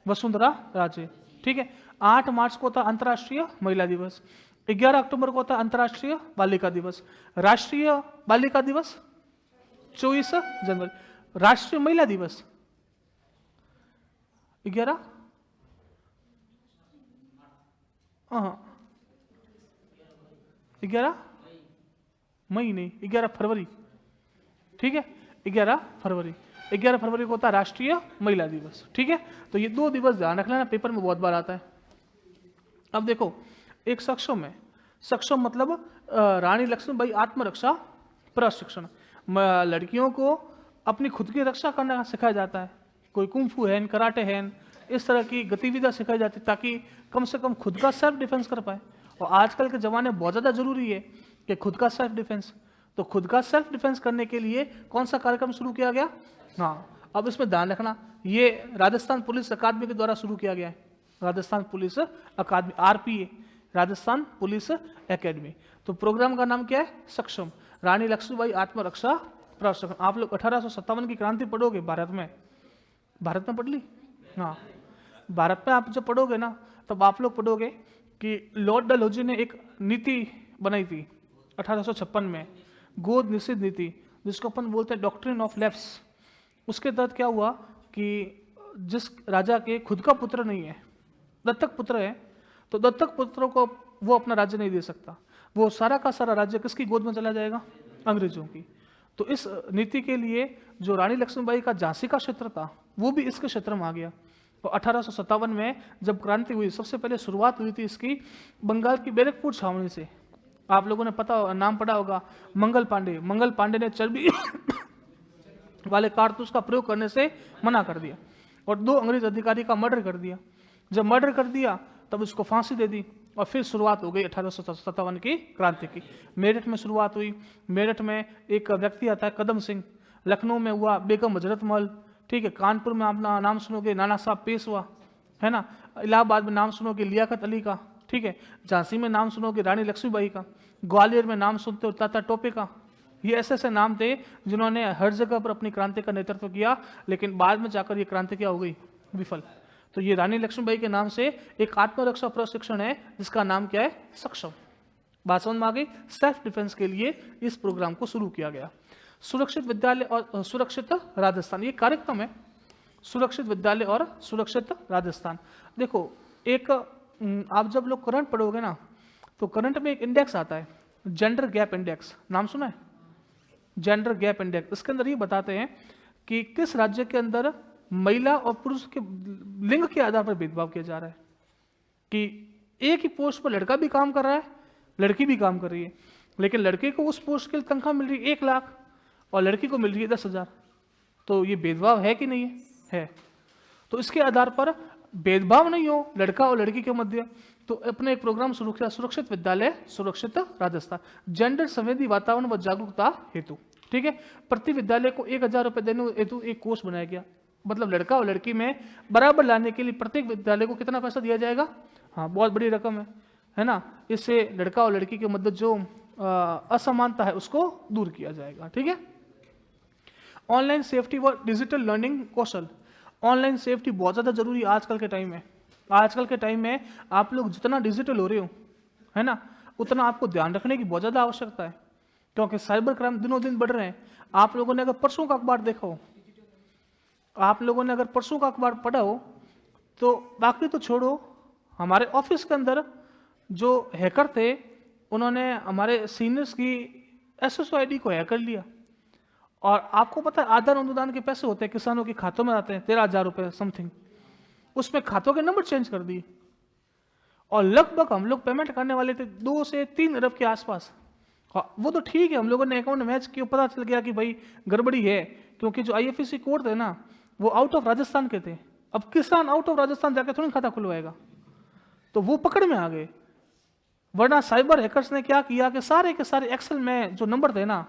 वसुंधरा राजे, ठीक है। 8 मार्च को था अंतर्राष्ट्रीय महिला दिवस। 11 अक्टूबर को था अंतर्राष्ट्रीय बालिका दिवस। राष्ट्रीय बालिका दिवस 24 जनवरी। राष्ट्रीय महिला दिवस 11, हाँ 11 मई नहीं, 11 फरवरी, ठीक है, 11 फरवरी। 11 फरवरी को होता है राष्ट्रीय महिला दिवस, ठीक है। तो ये 2 दिवस ध्यान रख लेना, पेपर में बहुत बार आता है। अब देखो, एक सक्षम है, सक्षम मतलब रानी लक्ष्मीबाई आत्मरक्षा प्रशिक्षण, लड़कियों को अपनी खुद की रक्षा करना सिखाया जाता है। कोई कुंफू है, कराटे है, इस तरह की गतिविधियां सिखाई जाती है ताकि कम से कम खुद का सेल्फ डिफेंस कर पाए। और आजकल के ज़माने में बहुत ज़्यादा जरूरी है कि खुद का सेल्फ डिफेंस। तो खुद का सेल्फ डिफेंस करने के लिए कौन सा कार्यक्रम शुरू किया गया? हाँ, अब इसमें ध्यान रखना, ये राजस्थान पुलिस अकादमी के द्वारा शुरू किया गया है। राजस्थान पुलिस अकादमी, RPA, राजस्थान पुलिस एकेडमी। तो प्रोग्राम का नाम क्या है? सक्षम, रानी लक्ष्मीबाई आत्मरक्षा प्रशिक्षण। आप लोग 1857 की क्रांति पढ़ोगे भारत में पढ़ ली? हाँ, भारत में आप जब पढ़ोगे ना, तब आप लोग पढ़ोगे कि लॉर्ड डलहौजी ने एक नीति बनाई थी 1856 में, गोद निषेध नीति, जिसको अपन बोलते हैं डॉक्ट्रिन ऑफ लैप्स। उसके तहत क्या हुआ कि जिस राजा के खुद का पुत्र नहीं है, दत्तक पुत्र है, तो दत्तक पुत्रों को वो अपना राज्य नहीं दे सकता, वो सारा का सारा राज्य किसकी गोद में चला जाएगा? अंग्रेजों की। तो इस नीति के लिए जो रानी लक्ष्मीबाई का झांसी का क्षेत्र था, वो भी इसके क्षेत्र में आ गया। तो 1857 में जब क्रांति हुई, सबसे पहले शुरुआत हुई थी इसकी बंगाल की बैरकपुर छावनी से। आप लोगों ने नाम पढ़ा होगा, मंगल पांडे ने चर्बी वाले कारतूस का प्रयोग करने से मना कर दिया और 2 अंग्रेज अधिकारी का मर्डर कर दिया। जब मर्डर कर दिया तब उसको फांसी दे दी और फिर शुरुआत हो गई 1857 की क्रांति की। मेरठ में शुरुआत हुई। मेरठ में एक व्यक्ति आता है कदम सिंह, लखनऊ में हुआ बेगम हजरत महल, ठीक है, कानपुर में आप नाम सुनोगे नाना साहब पेशवा, है ना, इलाहाबाद में नाम सुनोगे लियाकत अली का, ठीक है, झांसी में नाम सुनोगे रानी लक्ष्मीबाई का, ग्वालियर में नाम सुनते हो तात्या टोपे का। ये ऐसे ऐसे नाम थे जिन्होंने हर जगह पर अपनी क्रांति का नेतृत्व किया, लेकिन बाद में जाकर ये क्रांति क्या हो गई? विफल। तो ये रानी लक्ष्मीबाई के नाम से एक आत्मरक्षा प्रशिक्षण है जिसका नाम क्या है? सक्षम। बात समझ में आ गई? सेल्फ डिफेंस के लिए इस प्रोग्राम को शुरू किया गया। सुरक्षित विद्यालय और सुरक्षित राजस्थान, ये कार्यक्रम है, सुरक्षित विद्यालय और सुरक्षित राजस्थान। देखो, एक आप जब लोग करंट पढ़ोगे ना, तो करंट में एक इंडेक्स आता है, जेंडर गैप इंडेक्स, नाम सुना है? Gender gap index. इसके अंदर ये बताते हैं कि किस राज्य के अंदर महिला और पुरुष के लिंग के आधार पर भेदभाव किया जा रहा है, कि एक ही पोस्ट पर लड़का भी काम कर रहा है, लड़की भी काम कर रही है, लेकिन लड़के को उस पोस्ट के लिए तनख्वाह मिल रही है 1 लाख और लड़की को मिल रही है 10,000। तो ये भेदभाव है कि नहीं है? तो इसके आधार पर भेदभाव नहीं हो लड़का और लड़की के मध्य, तो अपने एक प्रोग्राम शुरू किया, सुरक्षित विद्यालय सुरक्षित राजस्थान, जेंडर संवेदी वातावरण व जागरूकता हेतु, ठीक है। प्रति विद्यालय को 1,000 रुपए देने हेतु एक कोष बनाया गया, मतलब लड़का और लड़की में बराबर लाने के लिए प्रत्येक विद्यालय को कितना पैसा दिया जाएगा? हाँ, बहुत बड़ी रकम है ना। इससे लड़का और लड़की के मध्य जो असमानता है उसको दूर किया जाएगा, ठीक है। ऑनलाइन सेफ्टी व डिजिटल लर्निंग कौशल, ऑनलाइन सेफ्टी बहुत ज़्यादा जरूरी है आजकल के टाइम में। आजकल के टाइम में आप लोग जितना डिजिटल हो रहे हो, है ना, उतना आपको ध्यान रखने की बहुत ज़्यादा आवश्यकता है, क्योंकि साइबर क्राइम दिनों दिन बढ़ रहे हैं। आप लोगों ने अगर परसों का अखबार देखा हो, आप लोगों ने अगर परसों का अखबार पढ़ा हो, तो बाकी तो छोड़ो, हमारे ऑफिस के अंदर जो हैकर थे उन्होंने हमारे सीनियर्स की SSID को हैक कर लिया। और आपको पता है आदान अनुदान के पैसे होते हैं किसानों के खातों में आते हैं 13,000 रुपये समथिंग, उसमें खातों के नंबर चेंज कर दिए और लगभग हम लोग पेमेंट करने वाले थे 2 से 3 अरब के आसपास। वो तो ठीक है, हम लोगों ने अकाउंट मैच किया, पता चल गया कि भाई गड़बड़ी है, क्योंकि जो IFSC कोड थे ना वो आउट ऑफ राजस्थान के थे। अब किसान आउट ऑफ राजस्थान जाकर थोड़ी खाता खुलवाएगा, तो वो पकड़ में आ गए। वरना साइबर हैकर्स ने क्या किया कि सारे के सारे एक्सेल में जो नंबर थे ना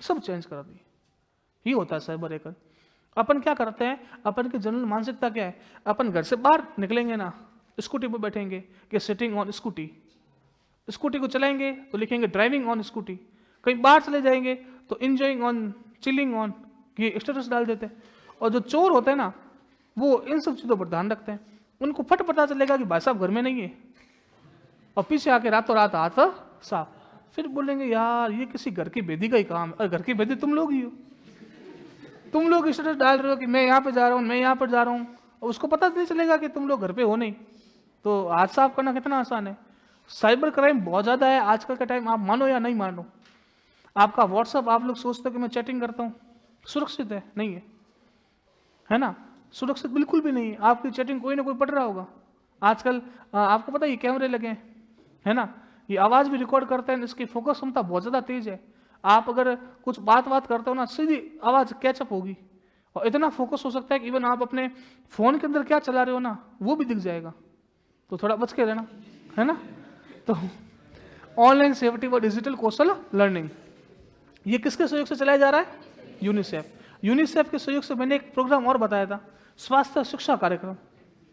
सब चेंज कर दिए। ये होता है साइबर हैकर। अपन क्या करते हैं, अपन की जनरल मानसिकता क्या है, अपन घर से बाहर निकलेंगे ना, स्कूटी पर बैठेंगे कि सिटिंग ऑन स्कूटी, स्कूटी को चलाएंगे तो लिखेंगे ड्राइविंग ऑन स्कूटी, कहीं बाहर चले जाएंगे तो इंजॉइंग ऑन, चिलिंग ऑन, ये स्टेटस डाल देते हैं। और जो चोर होते हैं ना वो इन सब चीज़ों पर ध्यान रखते हैं, उनको फट पता चलेगा कि भाई साहब घर में नहीं है, और पीछे आके रातों रात हाथ साफ, फिर बोलेंगे यार ये किसी घर की बेदी का ही काम है, और घर की बेदी तुम लोग ही हो, तुम लोग स्टेटस डाल रहे हो कि मैं यहाँ पे जा रहा हूँ, मैं यहाँ पर जा रहा हूँ, और उसको पता नहीं चलेगा कि तुम लोग घर पे हो नहीं। तो हाथ साफ करना कितना आसान है। साइबर क्राइम बहुत ज़्यादा है आजकल का टाइम, आप मानो या नहीं मानो। आपका व्हाट्सअप आप लोग सोचते हो कि मैं चैटिंग करता हूँ, सुरक्षित है? नहीं है ना? सुरक्षित बिल्कुल भी नहीं है। आपकी चैटिंग कोई ना कोई पढ़ रहा होगा। आजकल आपको पता है ये कैमरे लगे हैं, है ना? ये आवाज़ भी रिकॉर्ड करते हैं, इसकी फोकस क्षमता बहुत ज़्यादा तेज है। आप अगर कुछ बात करते हो ना, सीधी आवाज़ कैचअप होगी और इतना फोकस हो सकता है कि इवन आप अपने फ़ोन के अंदर क्या चला रहे हो ना, वो भी दिख जाएगा। तो थोड़ा बच के रहना, है ना? तो ऑनलाइन सेफ्टी व डिजिटल कौशल लर्निंग, ये किसके सहयोग से चलाया जा रहा है? यूनिसेफ। यूनिसेफ के सहयोग से मैंने एक प्रोग्राम और बताया था, स्वास्थ्य शिक्षा कार्यक्रम।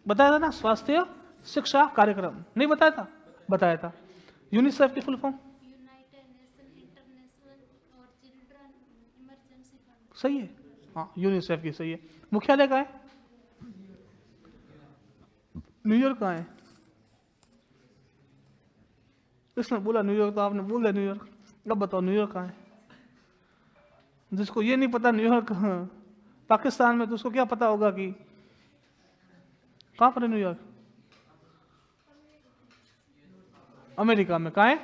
बताया था ना, स्वास्थ्य शिक्षा कार्यक्रम? नहीं बताया था? बताया था। यूनिसेफ की full form United nation international और चिल्ड्रन इमरजेंसी फंड। सही है, हाँ यूनिसेफ की सही है। मुख्यालय कहाँ है? न्यूयॉर्क कहाँ है? इसने बोला न्यूयॉर्क, तो आपने बोल दिया न्यूयॉर्क। अब बताओ न्यूयॉर्क कहाँ है? जिसको ये नहीं पता न्यूयॉर्क पाकिस्तान में, तो उसको क्या पता होगा कि कहाँ पर है न्यूयॉर्क? अमेरिका में। कहाँ है?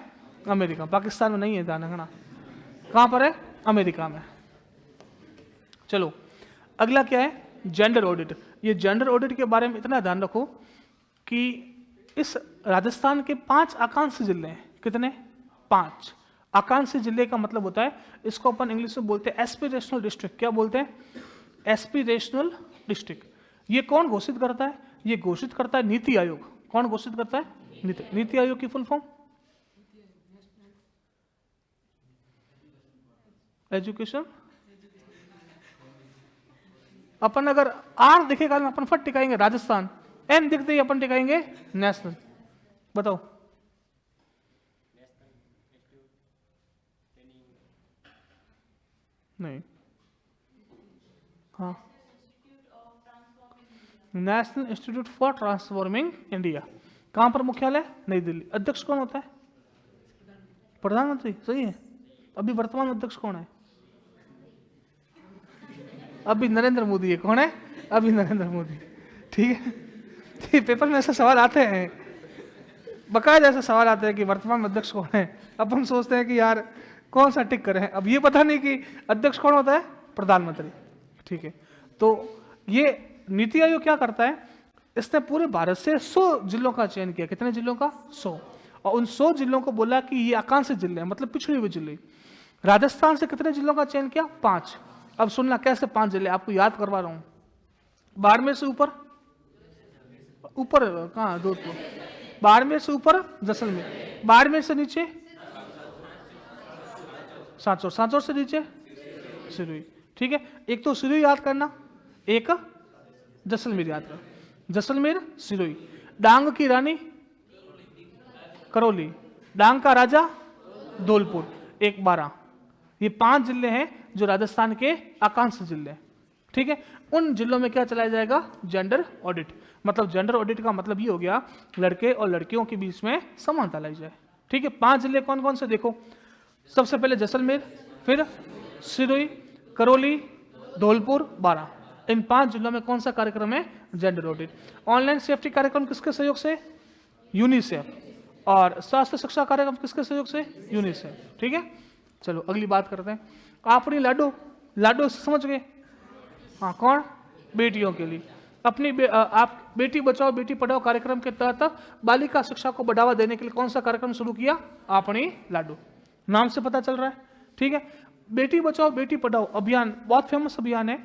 अमेरिका। पाकिस्तान में नहीं है, ध्यान रखना। कहाँ पर है? अमेरिका में। चलो अगला क्या है? Gender audit. ये जेंडर ऑडिट के बारे में इतना ध्यान रखो कि इस राजस्थान के 5 आकांक्षी जिले हैं। कितने? 5 आकांक्षी जिले का मतलब होता है, इसको अपन इंग्लिश में बोलते हैं एस्पिरेशनल डिस्ट्रिक्ट। क्या बोलते हैं? Aspirational district. ये कौन घोषित करता है? ये घोषित करता है नीति आयोग। कौन घोषित करता है? नीति आयोग की फुल फॉर्म एजुकेशन। अपन अगर आर दिखेगा ना, अपन फट टिकाएंगे राजस्थान, एन दिखते ही अपन टिकाएंगे नेशनल। बताओ नहीं, हाँ, national institute for transforming India. कहां पर मुख्यालय? नई दिल्ली। अध्यक्ष कौन होता है? प्रधानमंत्री। सही है। अभी वर्तमान अध्यक्ष कौन है? अभी नरेंद्र मोदी है। कौन है? अभी नरेंद्र मोदी। ठीक है, ठीक, पेपर में ऐसे सवाल आते हैं, बकायदा ऐसे सवाल आते हैं कि वर्तमान अध्यक्ष कौन है। अपन सोचते हैं कि यार कौन सा टिक करें, अब ये पता नहीं कि अध्यक्ष कौन होता है? प्रधानमंत्री। ठीक है, तो ये नीति आयोग क्या करता है? इसने पूरे भारत से 100 जिलों का चयन किया। कितने जिलों का? 100। और उन 100 जिलों को बोला कि ये आकांक्षी जिले हैं, मतलब पिछड़े हुए जिले। राजस्थान से कितने जिलों का चयन किया? 5। अब सुनना कैसे 5 जिले, आपको याद करवा रहा हूं। बाड़मेर से ऊपर, ऊपर कहाँ? जोधपुर। बाड़मेर से ऊपर जैसलमेर। बाड़मेर से नीचे सांचौर। सांचौर से नीचे सिरोही। ठीक है, एक तो सिरोही याद करना, एक जैसलमेर याद करना। जैसलमेर, सिरोही। डांग की रानी करौली, डांग का राजा धौलपुर, एक 12। ये 5 जिले हैं जो राजस्थान के आकांक्षी जिले हैं। ठीक है, उन जिलों में क्या चलाया जाएगा? Gender audit. मतलब जेंडर ऑडिट का मतलब ये हो गया, लड़के और लड़कियों के बीच में समानता लाई जाए। ठीक है, 5 जिले कौन कौन से? देखो, सबसे पहले जैसलमेर, फिर सिरोही, करौली, धौलपुर, 12। इन 5 जिलों में कौन सा कार्यक्रम है? Gender audit. ऑनलाइन सेफ्टी कार्यक्रम किसके सहयोग से? यूनिसेफ। और स्वास्थ्य शिक्षा कार्यक्रम किसके सहयोग से? यूनिसेफ। ठीक है, चलो अगली बात करते हैं। अपनी लाडो, लाडो समझ गए? हाँ, कौन? बेटियों के लिए। अपनी आप बेटी बचाओ बेटी पढ़ाओ कार्यक्रम के तहत बालिका शिक्षा को बढ़ावा देने के लिए कौन सा कार्यक्रम शुरू किया? अपनी लाडो। नाम से पता चल रहा है। ठीक है, बेटी बचाओ बेटी पढ़ाओ अभियान बहुत फेमस अभियान है,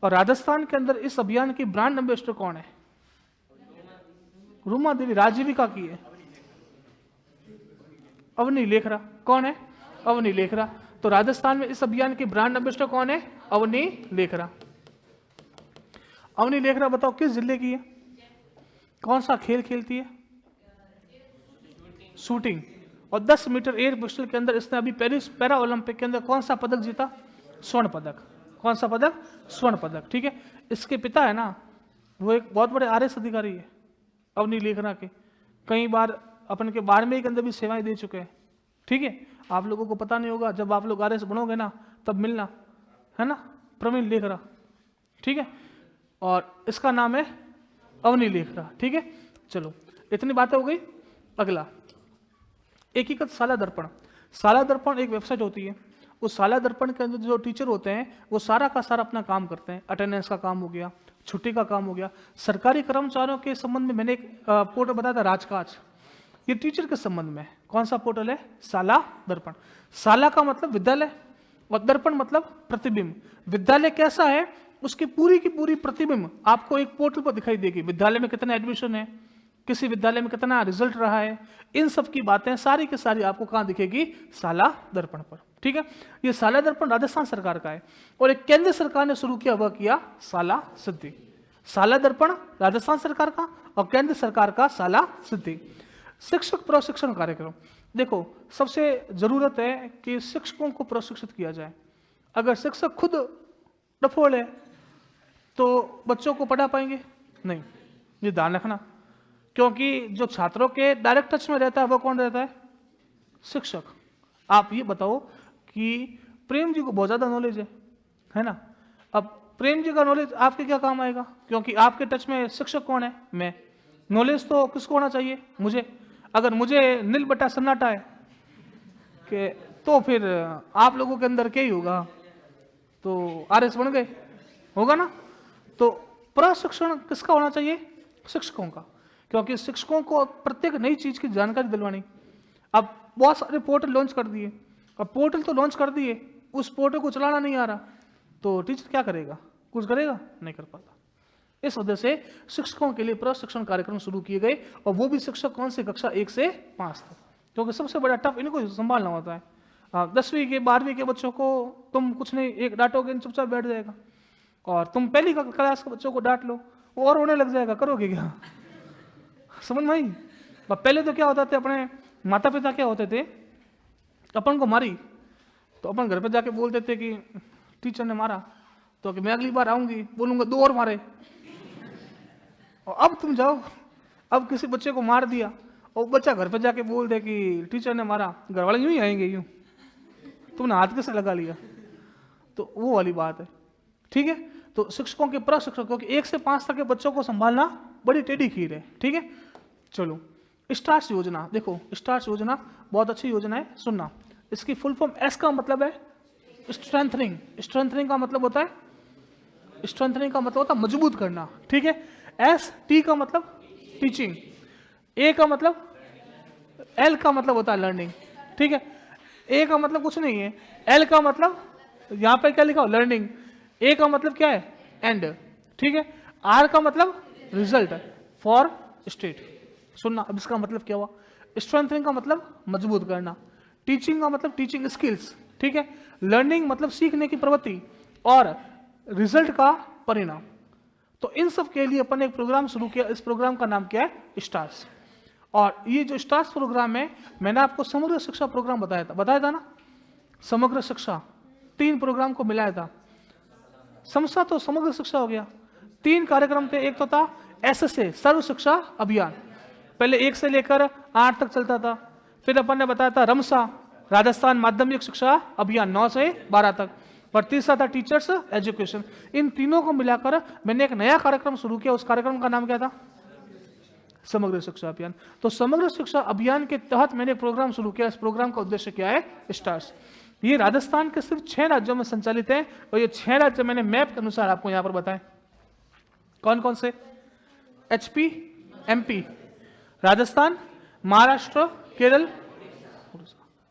और राजस्थान के अंदर इस अभियान की ब्रांड एम्बेसडर कौन है? रूमा देवी। राजीविका की है अवनी लेखरा। कौन है? अवनी लेखरा। तो राजस्थान में इस अभियान की ब्रांड एम्बेसडर कौन है? अवनी लेखरा। अवनी लेखरा बताओ किस जिले की है? कौन सा खेल खेलती है? शूटिंग। और 10 मीटर एयर पिस्टल के अंदर इसने अभी पेरिस पैरा ओलंपिक के अंदर कौन सा पदक जीता? स्वर्ण पदक। कौन सा पदक? स्वर्ण पदक। ठीक है, इसके पिता है ना, वो एक बहुत बड़े आरएस अधिकारी है अवनी लेखरा के। कई बार अपन के बाड़मेर के अंदर भी सेवाएं दे चुके हैं। ठीक है, आप लोगों को पता नहीं होगा, जब आप लोग आरएस बनोगे ना तब मिलना, है ना, प्रवीण लेखरा। ठीक है, और इसका नाम है अवनी लेखरा। ठीक है, चलो इतनी बातें हो गई। अगला एकीकृत साला दर्पण। साला दर्पण एक वेबसाइट होती है, उस साला दर्पण के अंदर जो टीचर होते हैं वो सारा का सारा अपना काम करते हैं। अटेंडेंस का काम हो गया, छुट्टी का काम हो गया। सरकारी कर्मचारियों के संबंध में मैंने एक पोर्टल बताया था, राजकाज। ये टीचर के संबंध में कौन सा पोर्टल है? साला दर्पण। साला का मतलब विद्यालय और दर्पण मतलब प्रतिबिंब। विद्यालय कैसा है उसकी पूरी की पूरी प्रतिबिंब आपको एक पोर्टल पर दिखाई देगी। विद्यालय में कितना एडमिशन है, किसी विद्यालय में कितना रिजल्ट रहा है, इन सब की बातें सारी की सारी आपको कहाँ दिखेगी? साला दर्पण पर। ठीक है, ये साला दर्पण राजस्थान सरकार का है और एक केंद्र सरकार ने शुरू किया, वह किया साला सिद्धि। साला दर्पण राजस्थान सरकार का और केंद्र सरकार का साला सिद्धि। शिक्षक प्रशिक्षण कार्यक्रम, देखो सबसे जरूरत है कि शिक्षकों को प्रशिक्षित किया जाए। अगर शिक्षक खुद डफोड़ है तो बच्चों को पढ़ा पाएंगे नहीं, ये ध्यान रखना। क्योंकि जो छात्रों के डायरेक्ट टच में रहता है वो कौन रहता है? शिक्षक। आप ये बताओ कि प्रेम जी को बहुत ज्यादा नॉलेज है ना। अब प्रेम जी का नॉलेज आपके क्या काम आएगा? क्योंकि आपके टच में शिक्षक कौन है? मैं। नॉलेज तो किसको होना चाहिए? मुझे। अगर मुझे नील बटा सन्नाटा है कि तो फिर आप लोगों के अंदर क्या ही होगा? तो आरएस बन गए, होगा ना। तो प्रशिक्षण किसका होना चाहिए? शिक्षकों का। क्योंकि शिक्षकों को प्रत्येक नई चीज की जानकारी दिलवानी। अब बहुत सारे पोर्टल लॉन्च कर दिए, अब पोर्टल तो लॉन्च कर दिए, उस पोर्टल को चलाना नहीं आ रहा तो टीचर क्या करेगा? कुछ करेगा? नहीं कर पाता। इस वजह से शिक्षकों के लिए प्रशिक्षण कार्यक्रम शुरू किए गए और वो भी शिक्षक कौन से? कक्षा 1 से 5 तक। क्योंकि सबसे बड़ा टफ इनको संभालना होता है। 10वीं के 12वीं के बच्चों को तुम कुछ नहीं, एक डांटोगे चुपचाप बैठ जाएगा, और तुम पहली क्लास के बच्चों को डांट लो वो और रोने लग जाएगा, करोगे क्या? समझ में आई? पहले तो क्या होता था, अपने माता पिता क्या होते थे, अपन को मारी तो अपन घर पे जाके बोलते थे कि टीचर ने मारा, तो कि मैं अगली बार आऊंगी बोलूंगा 2 और मारे। और अब तुम जाओ, अब किसी बच्चे को मार दिया और बच्चा घर पे जाके बोल दे कि टीचर ने मारा, घर वाले यूं ही आएंगे, यूं तुमने हाथ कैसे लगा लिया? तो वो वाली बात है। ठीक है, तो शिक्षकों के प्रशिक्षकों के 1 से 5 तक के बच्चों को संभालना बड़ी टेढ़ी खीर है। ठीक है, चलो स्टार्स योजना, देखो स्टार्स योजना बहुत अच्छी योजना है, सुनना। इसकी फुल फॉर्म एस का मतलब है स्ट्रेंथनिंग। स्ट्रेंथनिंग का मतलब होता है, स्ट्रेंथनिंग का मतलब होता है मजबूत करना। ठीक है, एस टी का मतलब टीचिंग, ए का मतलब, एल का मतलब होता है लर्निंग। ठीक है, ए का मतलब कुछ नहीं है, एल का मतलब यहां पे क्या लिखा हो? लर्निंग। ए का मतलब क्या है? एंड। ठीक है, आर का मतलब रिजल्ट, फॉर स्टेट। सुनना, अब इसका मतलब क्या हुआ? स्ट्रेंथनिंग का मतलब मजबूत करना, टीचिंग का मतलब टीचिंग स्किल्स। ठीक है, लर्निंग मतलब सीखने की प्रवृत्ति, और रिजल्ट का परिणाम। तो इन सब के लिए अपन ने एक प्रोग्राम शुरू किया। इस प्रोग्राम का नाम क्या है? स्टार्स। और ये जो स्टार्स प्रोग्राम है, मैंने आपको समग्र शिक्षा प्रोग्राम बताया था ना। समग्र शिक्षा 3 प्रोग्राम को मिलाया था। समस्या तो समग्र शिक्षा हो गया। 3 कार्यक्रम थे, एक तो था SSA सर्व शिक्षा अभियान, पहले 1 से लेकर 8 तक चलता था। फिर अपन ने बताया था रमसा राजस्थान माध्यमिक शिक्षा अभियान 9 से 12 तक, और तीसरा था टीचर्स एजुकेशन। इन तीनों को मिलाकर मैंने एक नया कार्यक्रम शुरू किया। उस कार्यक्रम का नाम क्या था? समग्र शिक्षा अभियान। तो समग्र शिक्षा अभियान के तहत मैंने प्रोग्राम शुरू किया। इस प्रोग्राम का उद्देश्य क्या है? स्टार्स। ये राजस्थान के सिर्फ 6 राज्यों में संचालित है, और ये 6 राज्य मैंने मैप के अनुसार आपको यहां पर बताए। कौन कौन से? HP, MP, राजस्थान, महाराष्ट्र, केरल,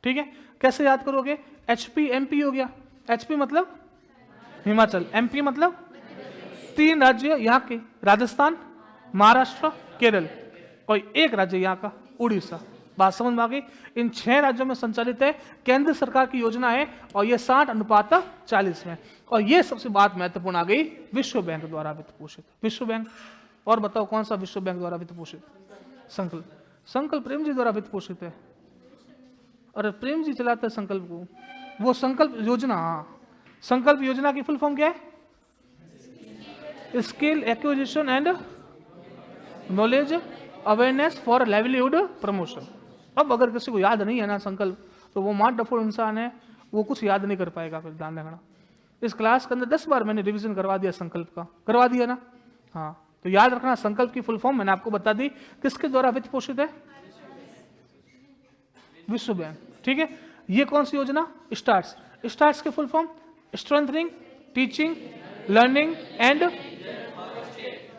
ठीक है। कैसे याद करोगे? HP MP हो गया। HP मतलब हिमाचल, MP मतलब 3 राज्य यहाँ के, राजस्थान, महाराष्ट्र, केरल, और एक राज्य यहाँ का उड़ीसा। बात समझ में आ गई? इन 6 राज्यों में संचालित है, केंद्र सरकार की योजना है, और ये 60:40 में। और ये सबसे बात महत्वपूर्ण आ गई, विश्व बैंक द्वारा वित्त पोषित। विश्व बैंक, और बताओ कौन सा विश्व बैंक द्वारा वित्त पोषित? संकल्प। संकल्प प्रेम जी द्वारा वित्त पोषित है। अरे प्रेम जी चलाते हैं संकल्प को, वो संकल्प योजना। हाँ, संकल्प योजना की फुल फॉर्म क्या है? Skill acquisition and knowledge awareness for livelihood promotion. अब अगर किसी को याद नहीं है ना संकल्प, तो वो मार डफोड़ इंसान है, वो कुछ याद नहीं कर पाएगा। फिर ध्यान रखना, इस क्लास के अंदर 10 बार मैंने रिवीजन करवा दिया संकल्प का, करवा दिया ना। हाँ, तो याद रखना, संकल्प की फुल फॉर्म मैंने आपको बता दी। किसके द्वारा वित्त पोषित है? विश्व बैंक। ठीक है, ये कौन सी योजना? स्टार्स। स्टार्स के full form strengthening, teaching, learning and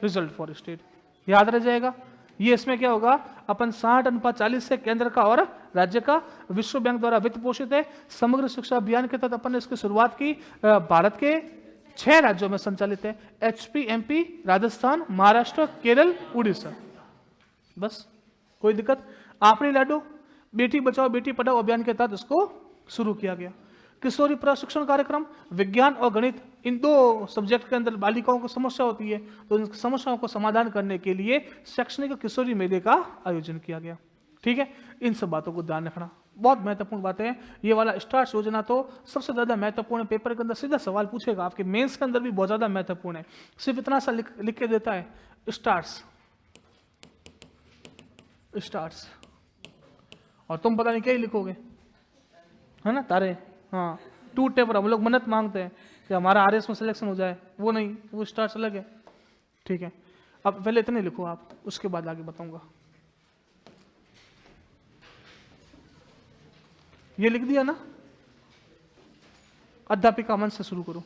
result for state, याद रह जाएगा। ये इसमें क्या होगा, अपन 60:40 से केंद्र का और राज्य का, विश्व बैंक द्वारा वित्त पोषित है। समग्र शिक्षा अभियान के तहत अपन ने इसकी शुरुआत की, भारत के 6 राज्यों में संचालित है, HP, MP, राजस्थान, महाराष्ट्र, केरल, उड़ीसा। बस, कोई दिक्कत। आखिरी लाडो, बेटी बचाओ बेटी पढ़ाओ अभियान के तहत इसको शुरू किया गया। किशोरी प्रशिक्षण कार्यक्रम, विज्ञान और गणित इन 2 सब्जेक्ट के अंदर बालिकाओं को समस्या होती है, तो इन समस्याओं को समाधान करने के लिए शैक्षणिक किशोरी मेले का आयोजन किया गया। ठीक है, इन सब बातों को ध्यान रखना, बहुत महत्वपूर्ण बातें हैं। ये वाला स्टार्स योजना तो सबसे ज्यादा महत्वपूर्ण है, पेपर के अंदर सीधा सवाल पूछेगा, आपके मेंस के अंदर भी बहुत ज्यादा महत्वपूर्ण है। सिर्फ इतना सा लिख के देता है, स्टार्स स्टार्स, और तुम पता नहीं क्या ही लिखोगे, है ना तारे। हाँ, टूटे पर हम लोग मन्नत मांगते हैं कि हमारा RS में सिलेक्शन हो जाए, वो नहीं, वो स्टार्स अलग है। ठीक है, अब पहले इतने लिखो आप, उसके बाद आगे बताऊंगा। ये लिख दिया ना, अध्यापिका मंच से शुरू करो।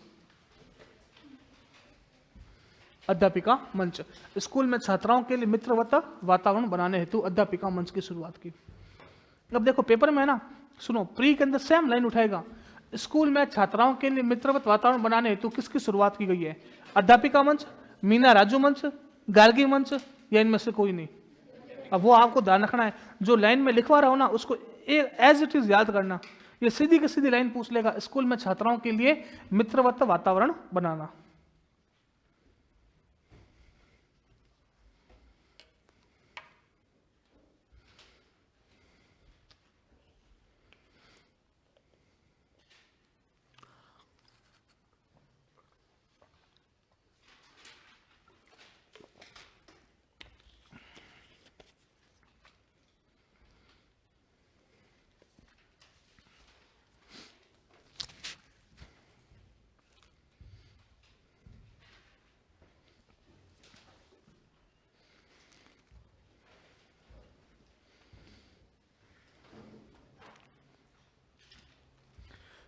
अध्यापिका मंच, स्कूल में छात्राओं के लिए मित्रवत वातावरण बनाने हेतु अध्यापिका मंच की शुरुआत की। अब देखो पेपर में है ना, सुनो, प्री के अंदर सेम लाइन उठाएगा, स्कूल में छात्राओं के लिए मित्रवत वातावरण बनाने हेतु किसकी शुरुआत की गई है, अध्यापिका मंच, मीना राजू मंच, गार्गी मंच, या इनमें से कोई नहीं। अब वो आपको ध्यान रखना है, जो लाइन में लिखवा रहा हो ना उसको एज इट इज याद करना। ये सीधी की सीधी लाइन पूछ लेगा, स्कूल में छात्राओं के लिए मित्रवत वातावरण बनाना।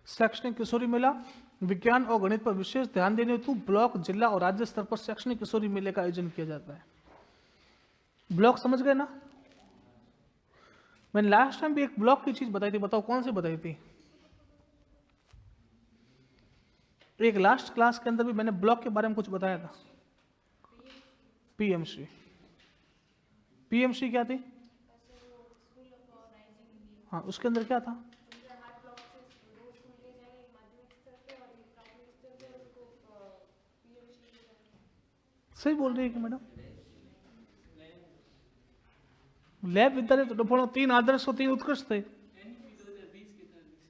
शैक्षणिक किशोरी मेला, विज्ञान और गणित पर विशेष ध्यान देने हेतु ब्लॉक, जिला और राज्य स्तर पर शैक्षणिक किशोरी मेले का आयोजन किया जाता है। ब्लॉक समझ गए ना, मैंने लास्ट टाइम भी एक ब्लॉक की चीज बताई थी, बताओ कौन सी बताई थी। एक लास्ट क्लास के अंदर भी मैंने ब्लॉक के बारे में कुछ बताया था, PMC। PMC क्या थी, हाँ उसके अंदर क्या था, सही बोल रही है कि मैडम, लैब विद्यालय तो 3 आदर्श और 3 उत्कृष्ट थे।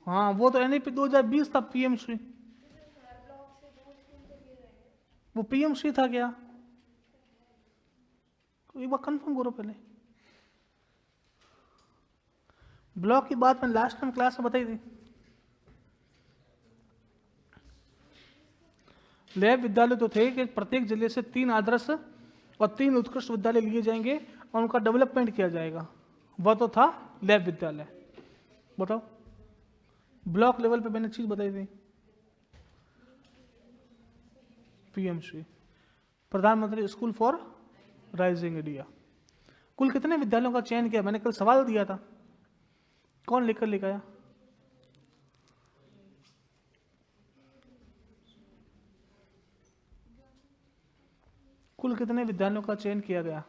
हाँ वो तो NEP 2020 था, PMC वो PMC था क्या, एक बार कंफर्म करो पहले। ब्लॉक की बात मैंने लास्ट टाइम क्लास में बताई थी। लैब विद्यालय तो थे कि प्रत्येक जिले से 3 आदर्श और 3 उत्कृष्ट विद्यालय लिए जाएंगे और उनका डेवलपमेंट किया जाएगा, वह तो था लैब विद्यालय। बताओ ब्लॉक लेवल पे मैंने चीज बताई थी, PMC, प्रधानमंत्री स्कूल फॉर राइजिंग इंडिया। कुल कितने विद्यालयों का चयन किया, मैंने कल सवाल दिया था, कौन लिखकर लेकर आया, कुल कितने विद्यालयों का चयन किया गया।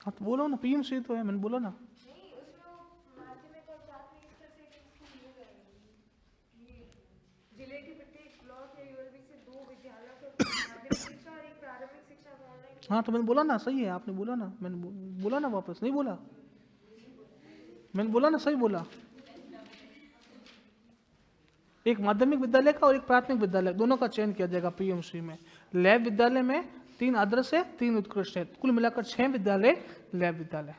हाँ तो बोलो ना, PMC तो है, मैंने बोला ना। जिले के प्रत्येक ब्लॉक या ULB से 2 विद्यालयों को माध्यमिक शिक्षा और एक प्रारंभिक शिक्षा को ऑनलाइन। हाँ तो मैंने बोला ना, सही है, आपने बोला ना, मैंने बोला ना, वापस नहीं बोला, मैंने बोला ना, सही बोला। एक माध्यमिक विद्यालय का और एक प्राथमिक विद्यालय, दोनों का चयन किया जाएगा पीएमसी में। लैब विद्यालय में 3 आदर्श है, 3 उत्कृष्ट है, कुल मिलाकर 6 विद्यालय लैब विद्यालय।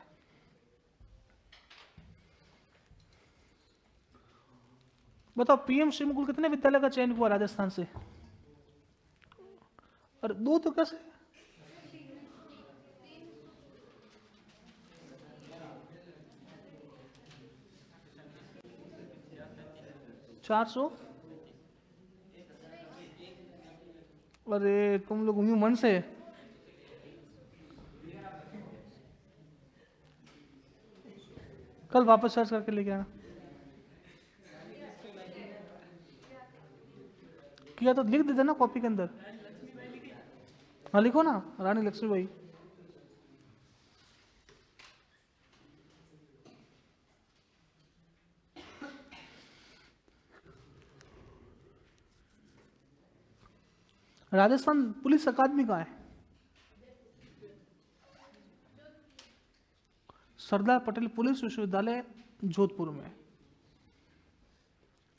बताओ पीएमसी में कुल कितने विद्यालय का चयन हुआ राजस्थान से? और 2 तो कैसे? चार सौ? अरे तुम लोग यूं मन से, कल वापस सर्च करके लेके आना। किया तो लिख देते ना कॉपी के अंदर। हाँ लिखो ना, रानी लक्ष्मीबाई। राजस्थान पुलिस अकादमी कहाँ है? सरदार पटेल पुलिस विश्वविद्यालय जोधपुर में।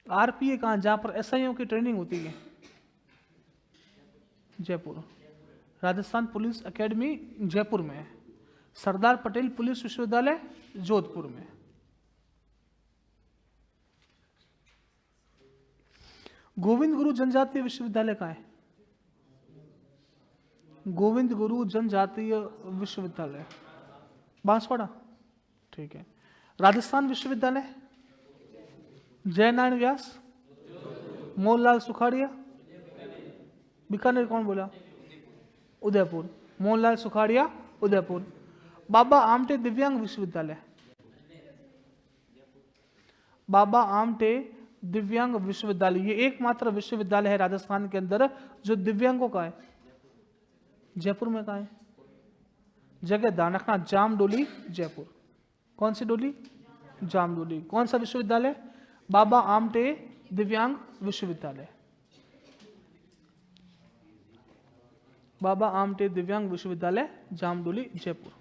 आरपीए कहाँ, जहां पर एसआईओ की ट्रेनिंग होती है? जयपुर। राजस्थान पुलिस एकेडमी जयपुर में है। सरदार पटेल पुलिस विश्वविद्यालय जोधपुर में। गोविंद गुरु जनजातीय विश्वविद्यालय कहाँ है? गोविंद गुरु जनजातीय विश्वविद्यालय बांसवाड़ा, ठीक है। राजस्थान विश्वविद्यालय जयनारायण व्यास, मोहनलाल सुखाड़िया, बीकानेर कौन बोला? उदयपुर, मोहनलाल सुखाड़िया उदयपुर। बाबा आमटे दिव्यांग विश्वविद्यालय, बाबा आमटे दिव्यांग विश्वविद्यालय, ये एकमात्र विश्वविद्यालय है राजस्थान के अंदर जो दिव्यांगों का है। जयपुर में कहाँ है? जगह ध्यान रखना, जामडोली जयपुर। कौन सी डोली? जामडोली। कौन सा विश्वविद्यालय? बाबा आमटे दिव्यांग विश्वविद्यालय। बाबा आमटे दिव्यांग विश्वविद्यालय जामडोली जयपुर।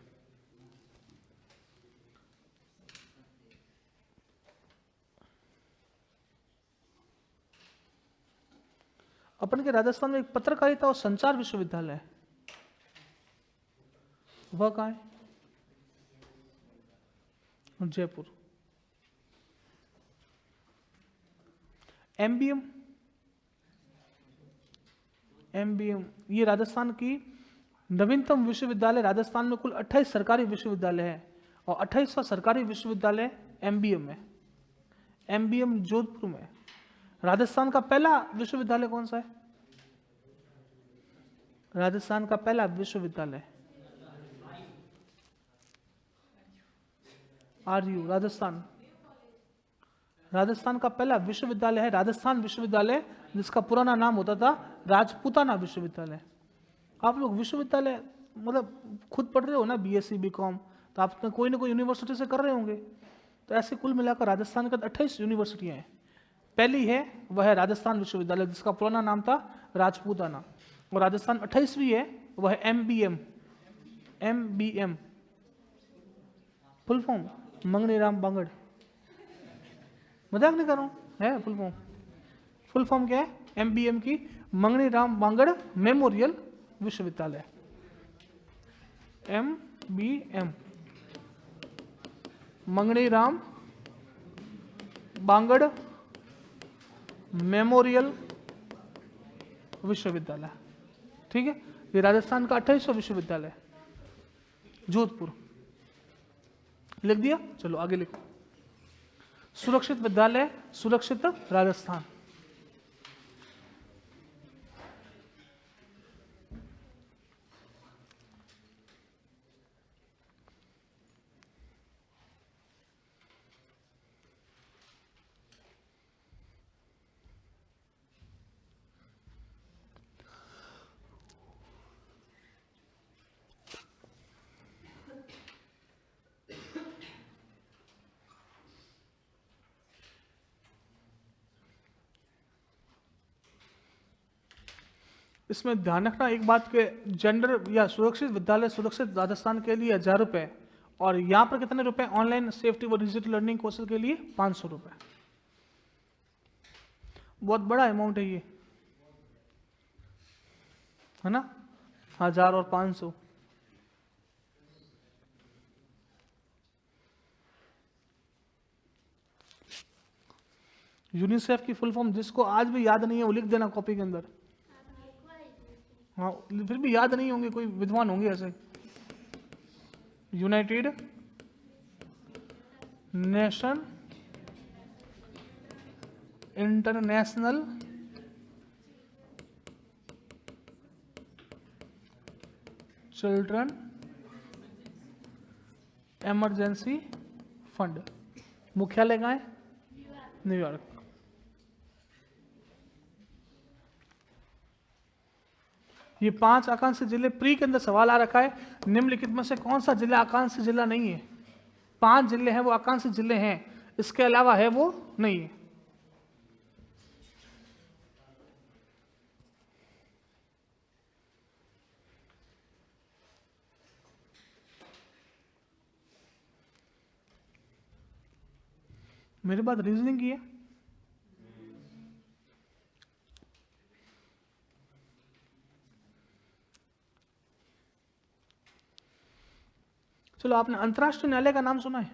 अपन के राजस्थान में एक पत्रकारिता और संचार विश्वविद्यालय है, वह कहाँ है? जयपुर। एमबीएम, एमबीएम ये राजस्थान की नवीनतम विश्वविद्यालय। राजस्थान में कुल 28 सरकारी विश्वविद्यालय है और 28वां सरकारी विश्वविद्यालय एमबीएम है। एमबीएम जोधपुर में। राजस्थान का पहला विश्वविद्यालय कौन सा है? राजस्थान का पहला विश्वविद्यालय आरयू राजस्थान। राजस्थान का पहला विश्वविद्यालय है राजस्थान विश्वविद्यालय, जिसका पुराना नाम होता था राजपूताना विश्वविद्यालय। आप लोग विश्वविद्यालय मतलब खुद पढ़ रहे हो ना, बीएससी बीकॉम, तो आप तो कोई ना कोई यूनिवर्सिटी से कर रहे होंगे। तो ऐसे कुल मिलाकर राजस्थान के 28 यूनिवर्सिटियां हैं। पहली है वह है राजस्थान विश्वविद्यालय, जिसका पुराना नाम था राजपूताना। और राजस्थान 28वीं है वह है एमबीएम। एमबीएम फुल फॉर्म मंगनी राम बांगड़, मजाक नहीं कर रहा हूं, है फुल फॉर्म। फुल फॉर्म क्या है एमबीएम की? मंगनी राम बांगड़ मेमोरियल विश्वविद्यालय। एमबीएम मंगनी राम बांगड़ मेमोरियल विश्वविद्यालय, ठीक है। ये राजस्थान का 28वां विश्वविद्यालय जोधपुर। लिख दिया? चलो आगे लिखो। सुरक्षित विद्यालय, सुरक्षित राजस्थान। इसमें ध्यान रखना एक बात के, जेंडर या सुरक्षित विद्यालय सुरक्षित राजस्थान के लिए 1000 रुपये, और यहाँ पर कितने रुपए ऑनलाइन सेफ्टी व डिजिटल लर्निंग कौशल के लिए 500 रुपये। बहुत बड़ा अमाउंट है ये, है ना, 1000 और 500। यूनिसेफ की फुल फॉर्म जिसको आज भी याद नहीं है वो लिख देना कॉपी के अंदर। हाँ, फिर भी याद नहीं होंगे, कोई विद्वान होंगे ऐसे। United nation international children emergency fund. मुख्यालय कहाँ है? न्यूयॉर्क। ये 5 आकांक्षी जिले प्री के अंदर सवाल आ रखा है, निम्नलिखित में से कौन सा जिला आकांक्षी जिला नहीं है? 5 जिले हैं वो आकांक्षी जिले हैं, इसके अलावा है वो नहीं है। मेरी बात रीजनिंग की है। चलो, आपने अंतर्राष्ट्रीय न्यायालय का नाम सुना है?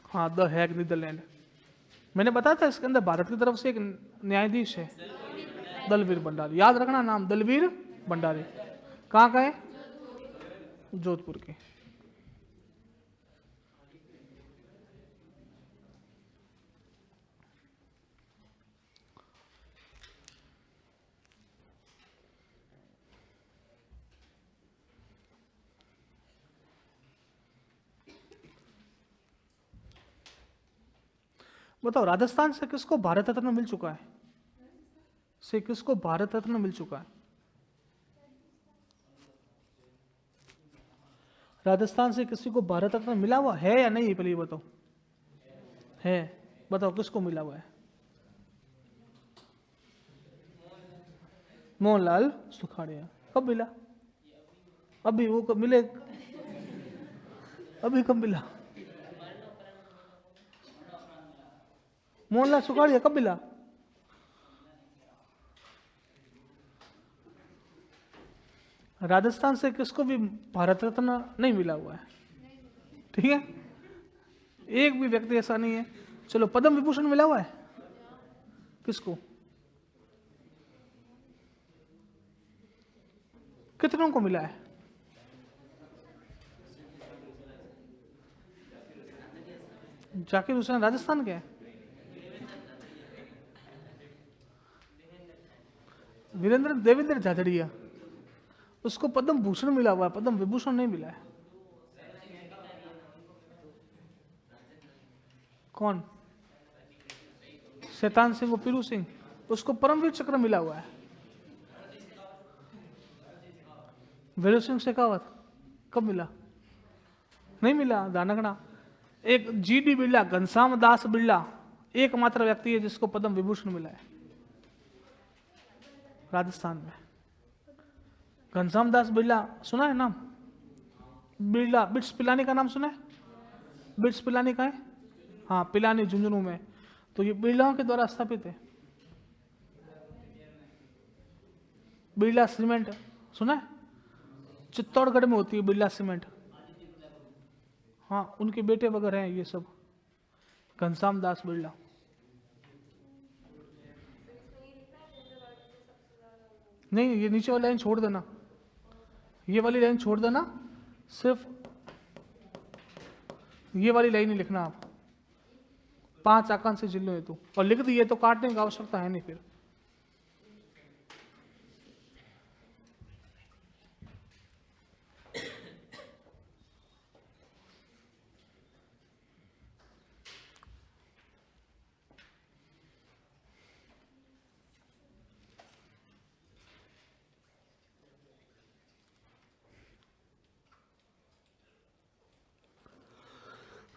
हाँ, द हैग, नीदरलैंड। मैंने बताया था इसके अंदर भारत की तरफ से एक न्यायाधीश है, दलवीर भंडारी। याद रखना नाम, दलवीर भंडारी। कहाँ का है? जोधपुर के। बताओ, राजस्थान से किसको भारत रत्न मिल चुका है? भारत रत्न मिल चुका है? राजस्थान से किसी को भारत रत्न मिला हुआ है या नहीं, पहले ये बताओ। है, बताओ किसको मिला हुआ है? मोहनलाल सुखाड़िया। कब मिला? अभी वो कब मिले? अभी कब मिला? मोहनलाल सुखाड़िया कब मिला? राजस्थान से किसको भी भारत रत्न नहीं मिला हुआ है, ठीक है? एक भी व्यक्ति ऐसा नहीं है। चलो, पद्म विभूषण मिला हुआ है किसको? कितनों को मिला है? जाकिर हुसैन राजस्थान के हैं। वीरेंद्र देवेंद्र झाझड़िया, उसको पद्म भूषण मिला हुआ है, पद्म विभूषण नहीं मिला है। कौन? शैतान सिंह पीरू सिंह, उसको परमवीर चक्र मिला हुआ है। वीर सिंह शेखावत कब मिला? नहीं मिला। दानगना। एक GD बिरला, घनश्याम दास बिरला, एकमात्र व्यक्ति है जिसको पद्म विभूषण मिला है राजस्थान में। घनश्याम दास बिरला सुना है नाम? बिरला। बिट्स पिलानी का नाम सुना है? बिट्स पिलानी का है? हाँ, पिलानी झुंझुनू में। तो ये बिरलाओं के द्वारा स्थापित है। बिरला सीमेंट सुना है? चित्तौड़गढ़ में होती है बिरला सीमेंट। हाँ, उनके बेटे वगैरह हैं ये सब। घनश्याम दास बिरला। नहीं, ये नीचे वाली लाइन छोड़ देना, ये वाली लाइन छोड़ देना, सिर्फ ये वाली लाइन ही लिखना आप। 5 आकांक्षी जिलों हेतु, और लिख दिए तो काटने की आवश्यकता है नहीं फिर।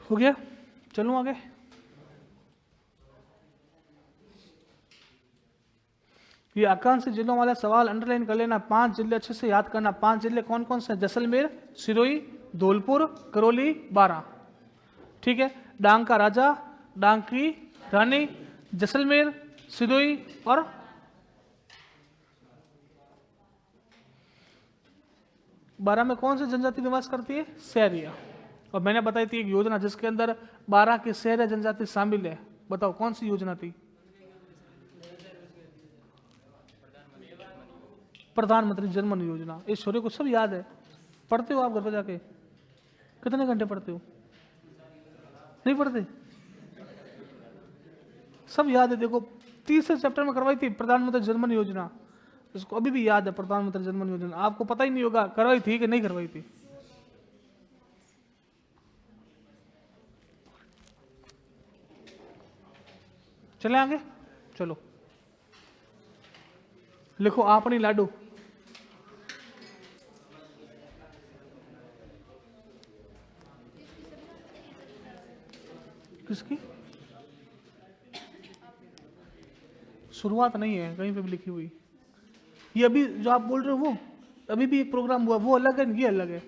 हो गया? चलूं आगे? ये आकांक्षी जिलों वाला सवाल अंडरलाइन कर लेना। 5 जिले अच्छे से याद करना। 5 जिले कौन कौन से? जैसलमेर, सिरोही, धौलपुर, करौली, बारां। ठीक है? डांग का राजा, डांगकी, रानी, जैसलमेर, सिरोही और बारह में कौन सी जनजाति निवास करती है? सहरिया। और मैंने बताई थी एक योजना जिसके अंदर 12 की सहरिया जनजाति शामिल है, बताओ कौन सी योजना थी? प्रधानमंत्री जनधन योजना। इस छोरे को सब याद है, पढ़ते हो आप घर पे जाके? कितने घंटे पढ़ते हो? नहीं पढ़ते? सब याद है। देखो 30 चैप्टर में करवाई थी प्रधानमंत्री जनधन योजना, इसको अभी भी याद है प्रधानमंत्री जनधन योजना। आपको पता ही नहीं होगा करवाई थी कि नहीं करवाई थी। चले आगे, चलो लिखो आपनी लाडू। किसकी? शुरुआत नहीं है, कहीं पे भी लिखी हुई। ये अभी जो आप बोल रहे हो वो अभी भी एक प्रोग्राम हुआ, वो अलग है, ये अलग है।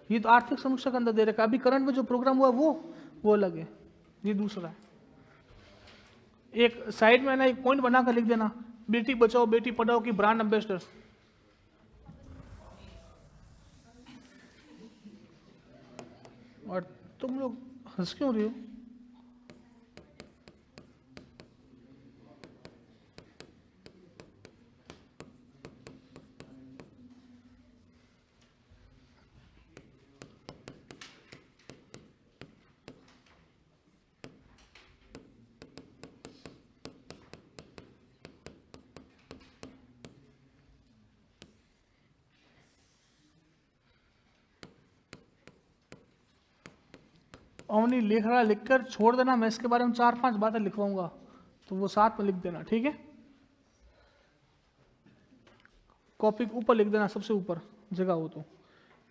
ये तो आर्थिक समीक्षा के अंदर दे रखा है। अभी करंट में जो प्रोग्राम हुआ वो अलग है, ये दूसरा है। एक साइड में ना एक पॉइंट बना कर लिख देना, बेटी बचाओ बेटी पढ़ाओ की ब्रांड एम्बेसडर। और तुम लोग हंस क्यों रहे हो? अवनी लिख रहा, लिखकर छोड़ देना, मैं इसके बारे में 4-5 बातें लिखवाऊंगा तो वो साथ में लिख देना, ठीक है? कॉपी के ऊपर लिख देना, सबसे ऊपर जगह हो तो।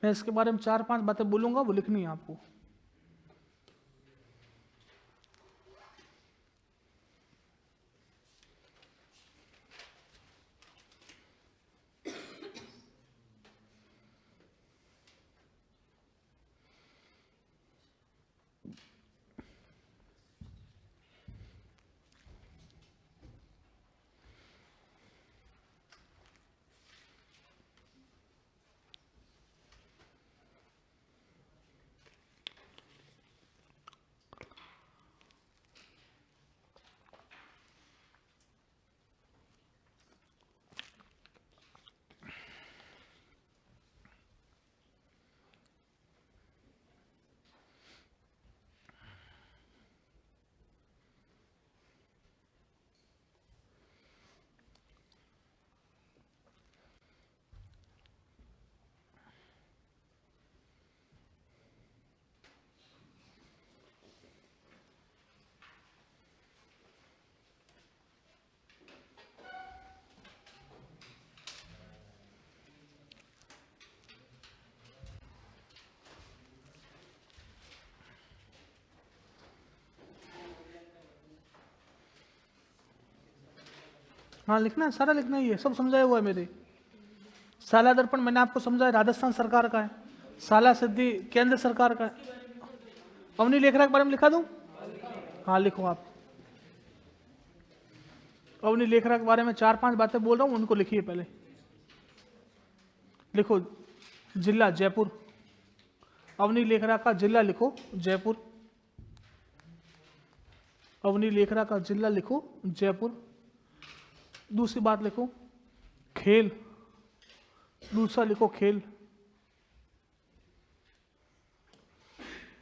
मैं इसके बारे में 4-5 बातें बोलूंगा, वो लिखनी है आपको। हाँ लिखना है, सारा लिखना ही है, सब समझाया हुआ है मेरे। साला दर्पण मैंने आपको समझाया राजस्थान सरकार का है, साला सिद्धि केंद्र सरकार का है। अवनी लेखरा के बारे में लिखा दूं? हाँ लिखो आप। अवनी लेखरा के बारे में 4-5 बातें बोल रहा हूँ, उनको लिखिए पहले। लिखो जिला जयपुर, अवनी लेखरा का जिला लिखो जयपुर। अवनी लेखरा का जिला लिखो जयपुर। दूसरी बात लिखो खेल, दूसरा लिखो खेल।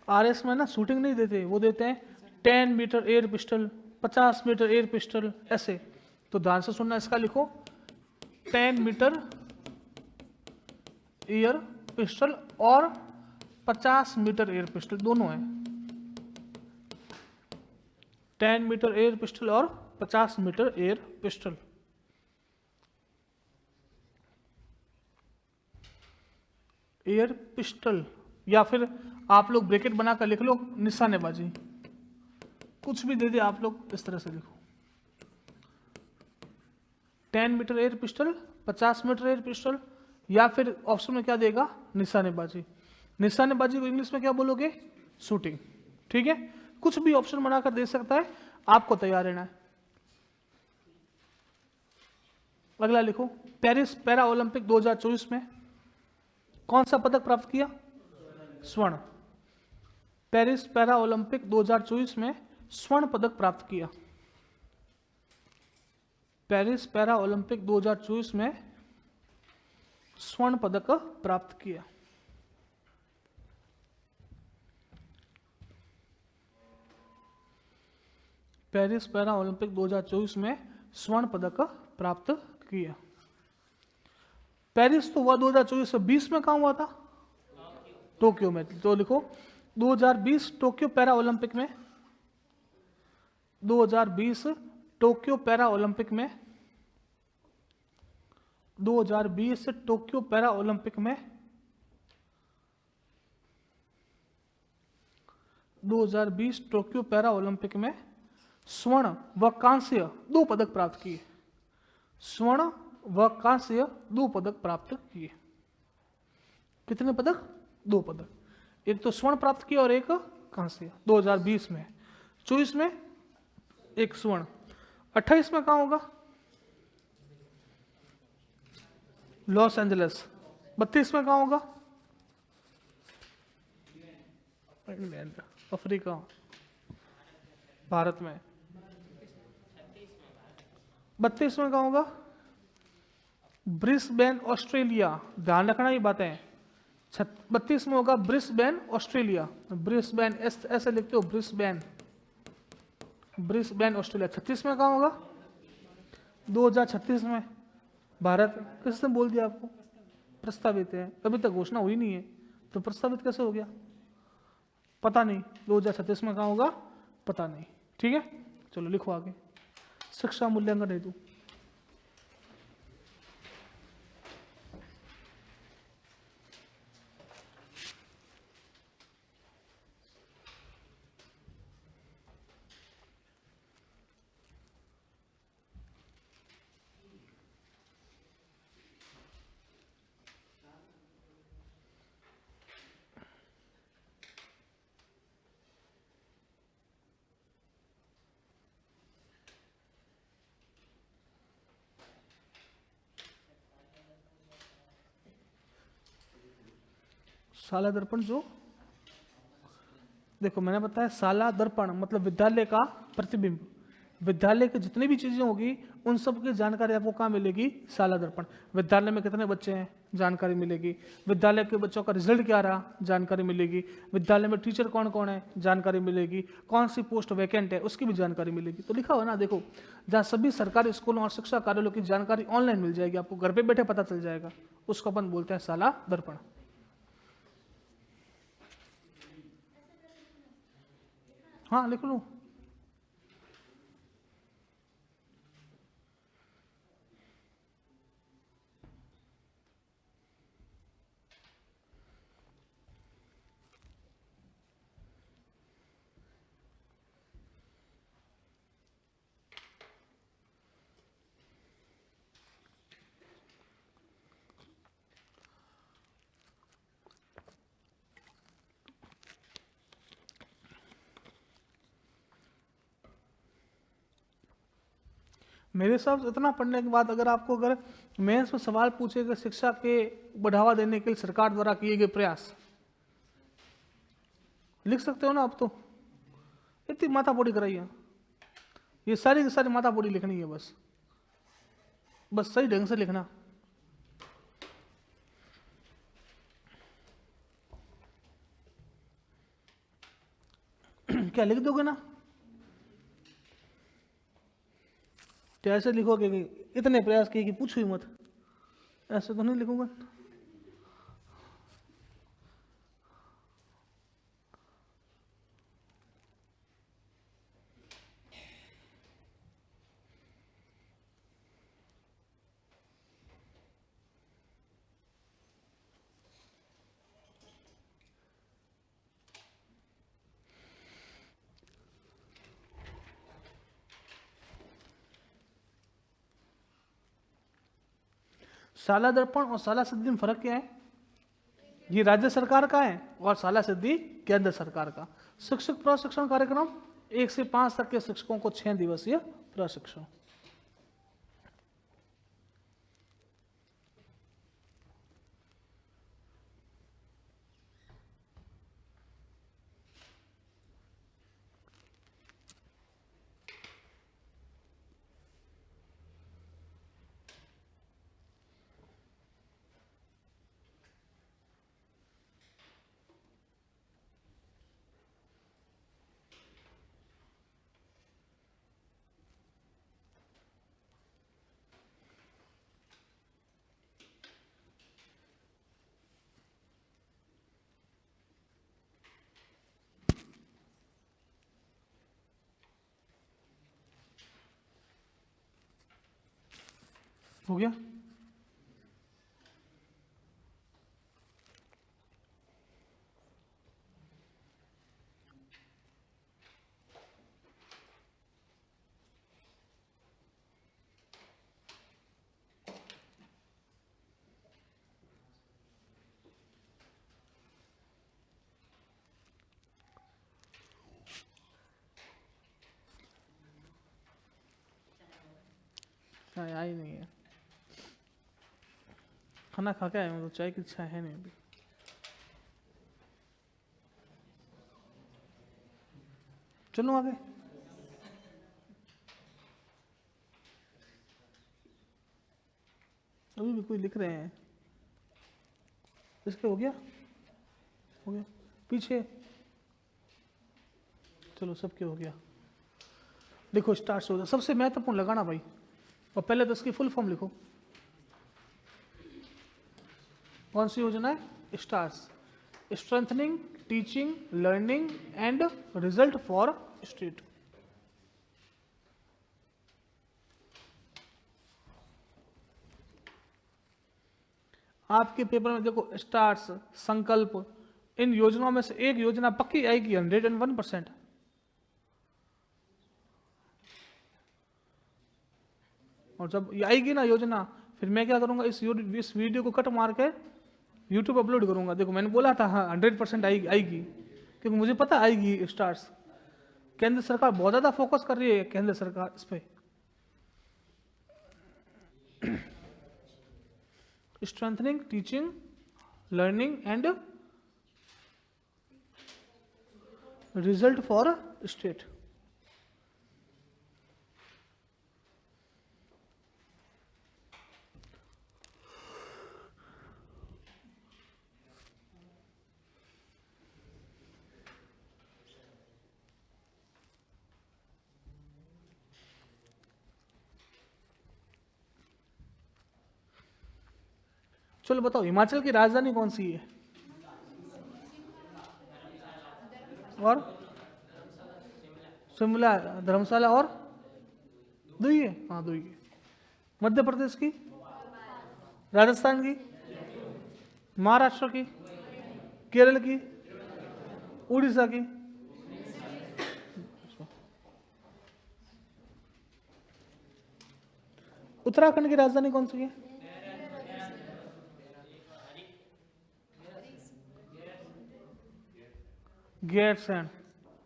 आरएस में ना शूटिंग नहीं देते, वो देते हैं 10 metre air pistol, 50 metre air pistol, ऐसे। तो ध्यान से सुनना, इसका लिखो 10 मीटर एयर पिस्टल और 50 मीटर एयर पिस्टल, दोनों है। 10 मीटर एयर पिस्टल और 50 metre air pistol. Air pistol, या फिर आप लोग ब्रैकेट बनाकर लिख लो निशानेबाजी, कुछ भी दे दे आप लोग, इस तरह से लिखो 10 metre air pistol, 50 metre air pistol, या फिर ऑप्शन में क्या देगा निशानेबाजी। निशानेबाजी को इंग्लिश में क्या बोलोगे? शूटिंग, ठीक है? कुछ भी ऑप्शन बनाकर दे सकता है, आपको तैयार रहना है। अगला लिखो, पेरिस पैरा ओलंपिक 2024 में कौन सा पदक प्राप्त किया? स्वर्ण। पेरिस पैरा ओलंपिक 2024 में स्वर्ण पदक प्राप्त किया। पेरिस पैरा ओलंपिक 2024 में स्वर्ण पदक प्राप्त किया। पेरिस पैरा ओलंपिक 2024 में स्वर्ण पदक प्राप्त किया। पेरिस तो हुआ 2024 में, 20 में कहाँ हुआ था? टोक्यो में। तो लिखो 2020 टोक्यो पैरा ओलंपिक में, 2020 टोक्यो पैरा ओलंपिक में, 2020 टोक्यो पैरा ओलंपिक में, 2020 टोक्यो पैरा ओलंपिक में स्वर्ण व कांस्य 2 पदक प्राप्त किए। स्वर्ण व कांस्य 2 पदक प्राप्त किए। कितने पदक? 2 पदक। एक तो स्वर्ण प्राप्त किया और एक कांस्य 2020 में। 24 में एक स्वर्ण। 28 में कहाँ होगा? Los Angeles. 32 में कहाँ होगा? इंग्लैंड, अफ्रीका, भारत में। 32 में कहाँ होगा? Brisbane, Australia. ध्यान रखना ये बातें। 32 में होगा ब्रिस्बेन, ऑस्ट्रेलिया। ब्रिस्बेन ऐसे लिखते हो, ब्रिस्बेन, ब्रिस्बेन ऑस्ट्रेलिया। 36 में कहाँ होगा? 2036 में भारत। किसने बोल दिया आपको? प्रस्तावित है, अभी तक घोषणा हुई नहीं है, तो प्रस्तावित कैसे हो गया? पता नहीं। 2036 में कहाँ होगा? पता नहीं। ठीक है, चलो लिखो आगे। शिक्षा मूल्यांकन हेतु साला दर्पण, जो देखो मैंने बताया साला दर्पण मतलब विद्यालय का प्रतिबिंब। विद्यालय की जितनी भी चीजें होगी उन सब की जानकारी आपको कहाँ मिलेगी? साला दर्पण। विद्यालय में कितने बच्चे हैं? जानकारी मिलेगी। विद्यालय के बच्चों का रिजल्ट क्या रहा? जानकारी मिलेगी। विद्यालय में टीचर कौन कौन है? जानकारी मिलेगी। कौन सी पोस्ट वैकेंट है उसकी भी जानकारी मिलेगी। तो लिखा हुआ ना, देखो, जहाँ सभी सरकारी स्कूलों और शिक्षा कार्यालयों की जानकारी ऑनलाइन मिल जाएगी, आपको घर पे बैठे पता चल जाएगा, उसको अपन बोलते हैं साला दर्पण। हाँ लिख लो। मेरे हिसाब से इतना पढ़ने के बाद अगर आपको अगर मेंस में सवाल पूछे कि शिक्षा के बढ़ावा देने के लिए सरकार द्वारा किए गए प्रयास, लिख सकते हो ना आप? तो इतनी माथापोड़ी कराइए, ये सारी की सारी माथापोड़ी लिखनी है, बस बस सही ढंग से लिखना। क्या लिख दोगे ना? तो ऐसे लिखोगे कि इतने प्रयास किए कि पूछो ही मत, ऐसे तो नहीं लिखूंगा। साला दर्पण और साला सिद्धि में फर्क क्या है? ये राज्य सरकार का है और शाला सिद्धि केंद्र सरकार का। शिक्षक प्रशिक्षण कार्यक्रम 1 से 5 तक के शिक्षकों को 6 दिवसीय प्रशिक्षण। हो गया? चाय आई नहीं है, खाना खा के आया हूँ तो चाय की इच्छा है नहीं अभी। चलो आगे। अभी भी कोई लिख रहे हैं। इसके हो गया? हो गया। पीछे चलो, सबके हो गया। लिखो स्टार्ट हो गया। सबसे महत्वपूर्ण लगाना भाई, और पहले तो इसकी फुल फॉर्म लिखो। कौन सी योजना है? Stars, strengthening teaching learning and result for state. आपके पेपर में देखो स्टार्स, संकल्प, इन योजनाओं में से एक योजना पक्की आएगी 101%। और जब ये आएगी ना योजना, फिर मैं क्या करूंगा, इस वीडियो को कट मार के यूट्यूब अपलोड करूंगा। देखो मैंने बोला था हाँ 100% आएगी, क्योंकि मुझे पता आएगी स्टार्स। केंद्र सरकार बहुत ज्यादा फोकस कर रही है, केंद्र सरकार इस पे। Strengthening teaching learning and result for state. चलो बताओ, हिमाचल की राजधानी कौन सी है? और शिमला, धर्मशाला और दुई है। हाँ दुई है। मध्य प्रदेश की, राजस्थान की, महाराष्ट्र की, केरल की, उड़ीसा की। उत्तराखंड की राजधानी कौन सी है? गैरसैंण।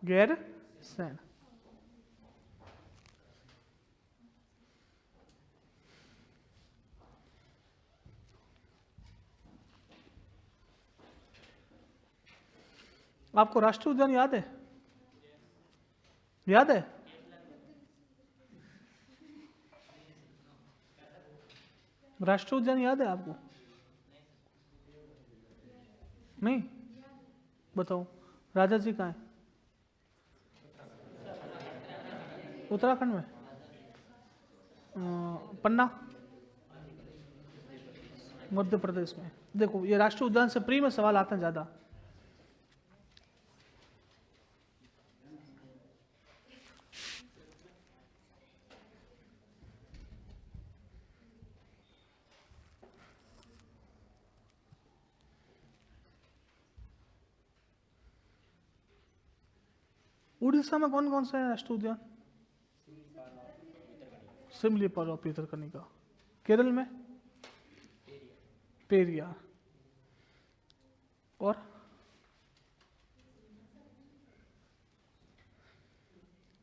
गैरसैंण। आपको राष्ट्रीय उद्यान याद है? याद है? राष्ट्रीय उद्यान याद है आपको? नहीं? बताओ, राजा जी कहाँ है? उत्तराखंड में। पन्ना, मध्य प्रदेश में। देखो ये राष्ट्रीय उद्यान से प्री में सवाल आते हैं ज्यादा। उड़ीसा में कौन कौन सा है राष्ट्रीय उद्यान? सिमलीपाल और भितरकनिका। केरल में पेरियार। और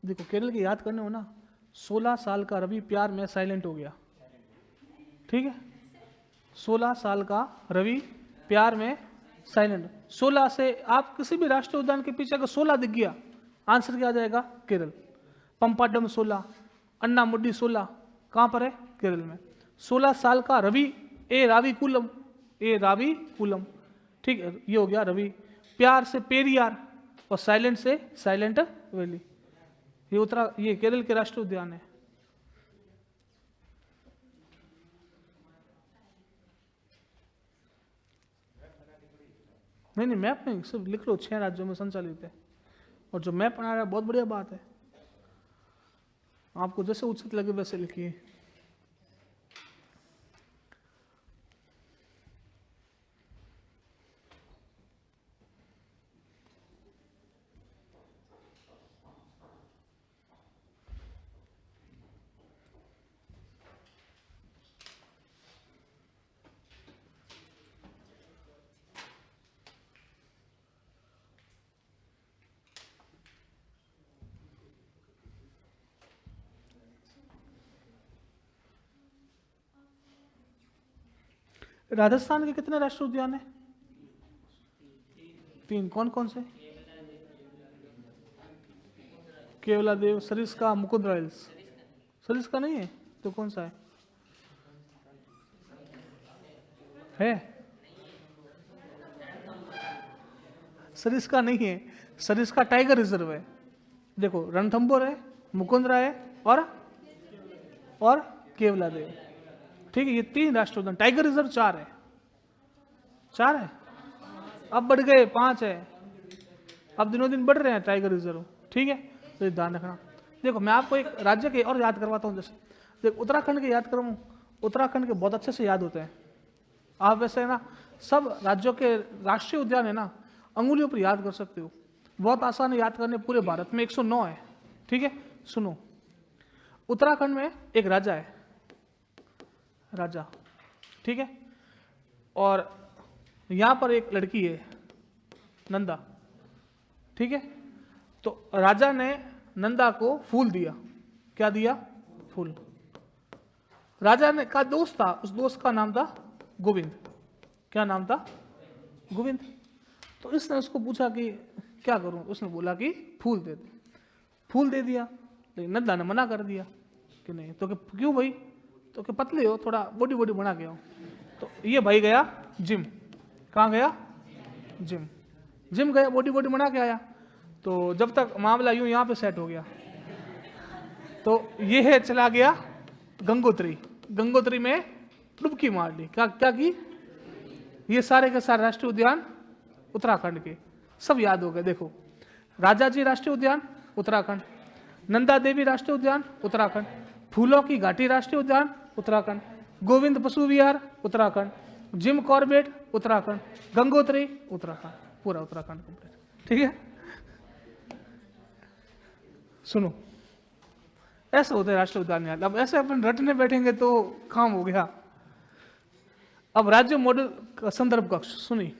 देखो केरल की याद करने हो ना, 16 साल का रवि प्यार में साइलेंट हो गया, ठीक है, 16 साल का रवि प्यार में साइलेंट। 16 से आप किसी भी राष्ट्रीय उद्यान के पीछे अगर 16 दिख गया, आंसर क्या आ जाएगा? केरल। पंपाडम 16, अन्नामुडी 16, कहाँ पर है? केरल में। 16 साल का रवि, ए राविकुलम, ए राविकुलम, ठीक है, ये हो गया रवि। प्यार से पेरियार और साइलेंट से साइलेंट वैली, ये केरल के राष्ट्रीय उद्यान है। नहीं मैप नहीं, सिर्फ लिख लो 6 राज्यों में संचालित है, और जो मैप बना रहा है बहुत बढ़िया बात है, आपको जैसे उचित लगे वैसे लिखिए। राजस्थान के कितने राष्ट्रीय उद्यान है? 3। कौन कौन से? केवलादेव, सरिस्का, मुकुंदरा हिल्स। सरिस्का नहीं है तो कौन सा है? सरिस्का नहीं है, सरिस्का टाइगर रिजर्व है। देखो रणथंभौर है, मुकुंदरा है और केवलादेव, ठीक है, ये 3 राष्ट्रीय उद्यान। टाइगर रिजर्व 4 है, 4 है, अब बढ़ गए 5 है, अब दिनों दिन बढ़ रहे हैं टाइगर रिजर्व, ठीक है, तो ध्यान रखना। देखो मैं आपको एक राज्य के और याद करवाता हूँ, जैसे देखो उत्तराखंड के याद करूँ, उत्तराखंड के बहुत अच्छे से याद होते हैं। आप वैसे है ना सब राज्यों के राष्ट्रीय उद्यान है ना अंगुलियों पर याद कर सकते हो, बहुत आसान है याद करने। पूरे भारत में 109 है, ठीक है। सुनो, उत्तराखंड में एक राजा है, राजा, ठीक है, और यहाँ पर एक लड़की है नंदा, ठीक है। तो राजा ने नंदा को फूल दिया, क्या दिया? फूल। राजा ने का दोस्त था, उस दोस्त का नाम था गोविंद। क्या नाम था? गोविंद। तो इसने उसको पूछा कि क्या करूं, उसने बोला कि फूल दे दे। फूल दे दिया, लेकिन नंदा ने मना कर दिया कि नहीं। तो क्यों भाई? तो कि पतले हो, थोड़ा बॉडी बना के आओ। तो ये भाई गया जिम। कहाँ गया? जिम गया, बॉडी बना के आया। तो जब तक मामला यूं यहाँ पे सेट हो गया, तो ये है चला गया गंगोत्री में डुबकी मार ली। क्या की? ये सारे के सारे राष्ट्रीय उद्यान उत्तराखंड के सब याद हो गए। देखो, राजाजी राष्ट्रीय उद्यान उत्तराखंड, नंदा देवी राष्ट्रीय उद्यान उत्तराखंड, फूलों की घाटी राष्ट्रीय उद्यान उत्तराखंड, गोविंद पशु विहार उत्तराखंड, जिम कॉर्बेट उत्तराखंड, गंगोत्री उत्तराखंड, पूरा उत्तराखंड कंप्लीट, ठीक है। सुनो, ऐसे होते हैं राष्ट्रीय उद्यान याद। अब ऐसे अपन रटने बैठेंगे तो काम हो गया। अब राज्य मॉडल संदर्भ कक्ष सुनिए।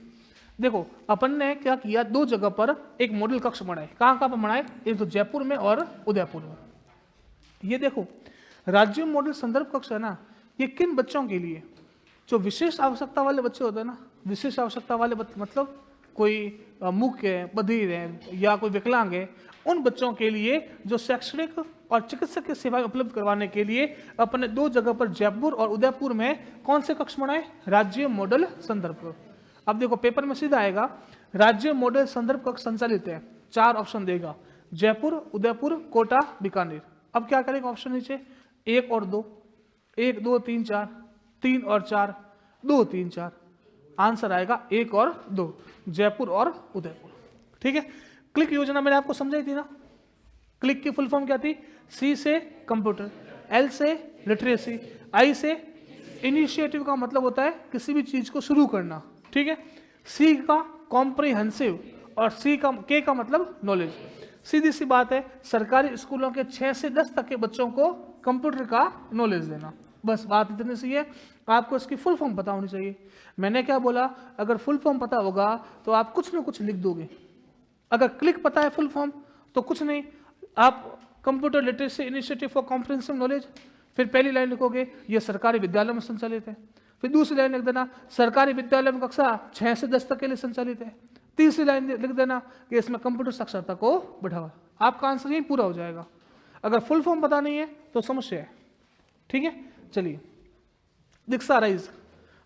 देखो अपन ने क्या किया, 2 जगह पर एक मॉडल कक्ष बनाए। कहाँ पर बनाए? एक तो जयपुर में और उदयपुर में। ये देखो राज्य मॉडल संदर्भ कक्ष है ना, ये किन बच्चों के लिए? जो विशेष आवश्यकता वाले बच्चे होते हैं ना, विशेष आवश्यकता वाले मतलब कोई मूक है, बधिर है या कोई विकलांग है, उन बच्चों के लिए जो शैक्षणिक और चिकित्सकीय सेवाएं उपलब्ध करवाने के लिए अपने 2 जगह पर जयपुर और उदयपुर में कौन से कक्ष बनाए? राज्य मॉडल संदर्भ कक्ष। अब देखो पेपर में सीधा आएगा, राज्य मॉडल संदर्भ कक्ष संचालित है, 4 ऑप्शन देगा, जयपुर, उदयपुर, कोटा, बीकानेर। अब क्या करेगा ऑप्शन नीचे? 1 और 2, 1 2 3 4, 3 और 4, 2 3 4। आंसर आएगा 1 और 2, जयपुर और उदयपुर, ठीक है। क्लिक योजना मैंने आपको समझाई थी ना। क्लिक की फुल फॉर्म क्या थी? C से कंप्यूटर, L से लिटरेसी, I से इनिशिएटिव का मतलब होता है किसी भी चीज को शुरू करना, ठीक है। C का कॉम्प्रिहेंसिव और K का मतलब नॉलेज। सीधी सी बात है, सरकारी स्कूलों के 6 से 10 तक के बच्चों को कंप्यूटर का नॉलेज देना, बस बात इतनी सी है, आपको इसकी फुल फॉर्म पता होनी चाहिए। मैंने क्या बोला, अगर फुल फॉर्म पता होगा तो आप कुछ ना कुछ लिख दोगे। अगर क्लिक पता है फुल फॉर्म तो कुछ नहीं, आप computer literacy initiative for comprehensive knowledge, फिर पहली लाइन लिखोगे ये सरकारी विद्यालय में संचालित है, फिर दूसरी लाइन लिख देना सरकारी विद्यालय में कक्षा 6 से 10 तक के लिए संचालित है, तीसरी लाइन लिख देना कि इसमें कंप्यूटर साक्षरता को बढ़ावा। आपका आंसर यही पूरा हो जाएगा। अगर फुल फॉर्म पता नहीं है तो समस्या है। ठीक है, चलिए दीक्षा राइज।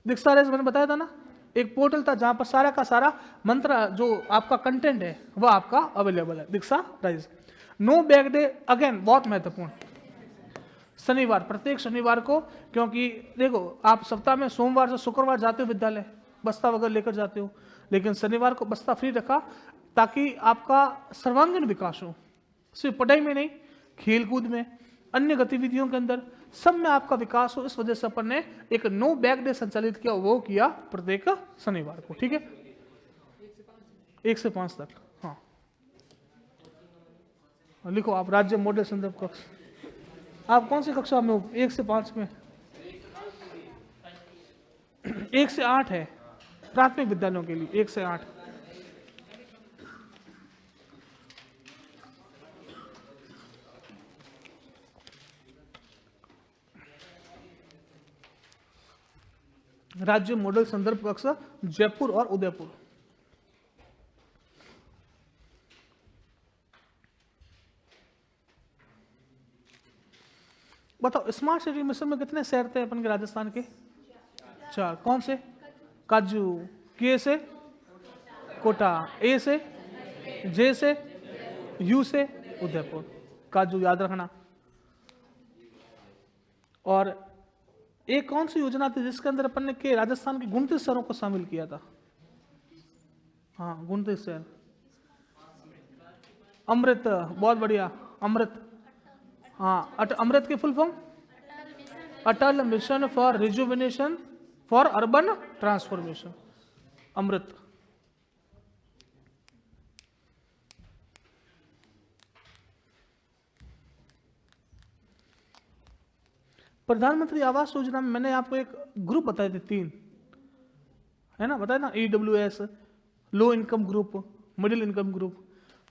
दीक्षा राइज मैंने बताया था ना, एक पोर्टल था जहां पर सारा का सारा मंत्र जो आपका कंटेंट है वह आपका अवेलेबल है। Diksha rise. No bag day, again बहुत महत्वपूर्ण, शनिवार, प्रत्येक शनिवार को, क्योंकि देखो आप सप्ताह में सोमवार से शुक्रवार जाते हो विद्यालय, बस्ता वगैरह लेकर जाते हो, लेकिन शनिवार को बस्ता फ्री रखा ताकि आपका सर्वांगीण विकास हो, सिर्फ पढ़ाई में नहीं, खेल कूद में, अन्य गतिविधियों के अंदर, सब में आपका विकास हो। इस वजह से अपन ने एक नो बैग डे संचालित किया, वो किया प्रत्येक शनिवार को। ठीक है, 1 से 5 तक। हाँ लिखो आप, राज्य मॉडल संदर्भ कक्ष। आप कौन सी कक्षा में हो? 1 से 5 में? 1 से 8 है प्राथमिक विद्यालयों के लिए, 1 से 8। राज्य मॉडल संदर्भ कक्ष जयपुर और उदयपुर। बताओ स्मार्ट सिटी मिशन में कितने शहर थे अपन के राजस्थान के? 4। कौन से? काजू, के से कोटा, ए से, जे से, यू से उदयपुर। काजू याद रखना। और एक कौन सी योजना थी जिसके अंदर अपन ने के राजस्थान के 29 शहरों को शामिल किया था? हाँ 29 शहर। अमृत, बहुत बढ़िया, अमृत। हाँ अमृत की full form? Atal mission for rejuvenation for urban transformation, Amrut. Pradhan Mantri Awas योजना में मैंने आपको एक ग्रुप बताए थे 3, है ना, बताया ना, EWS, low income group, middle income group.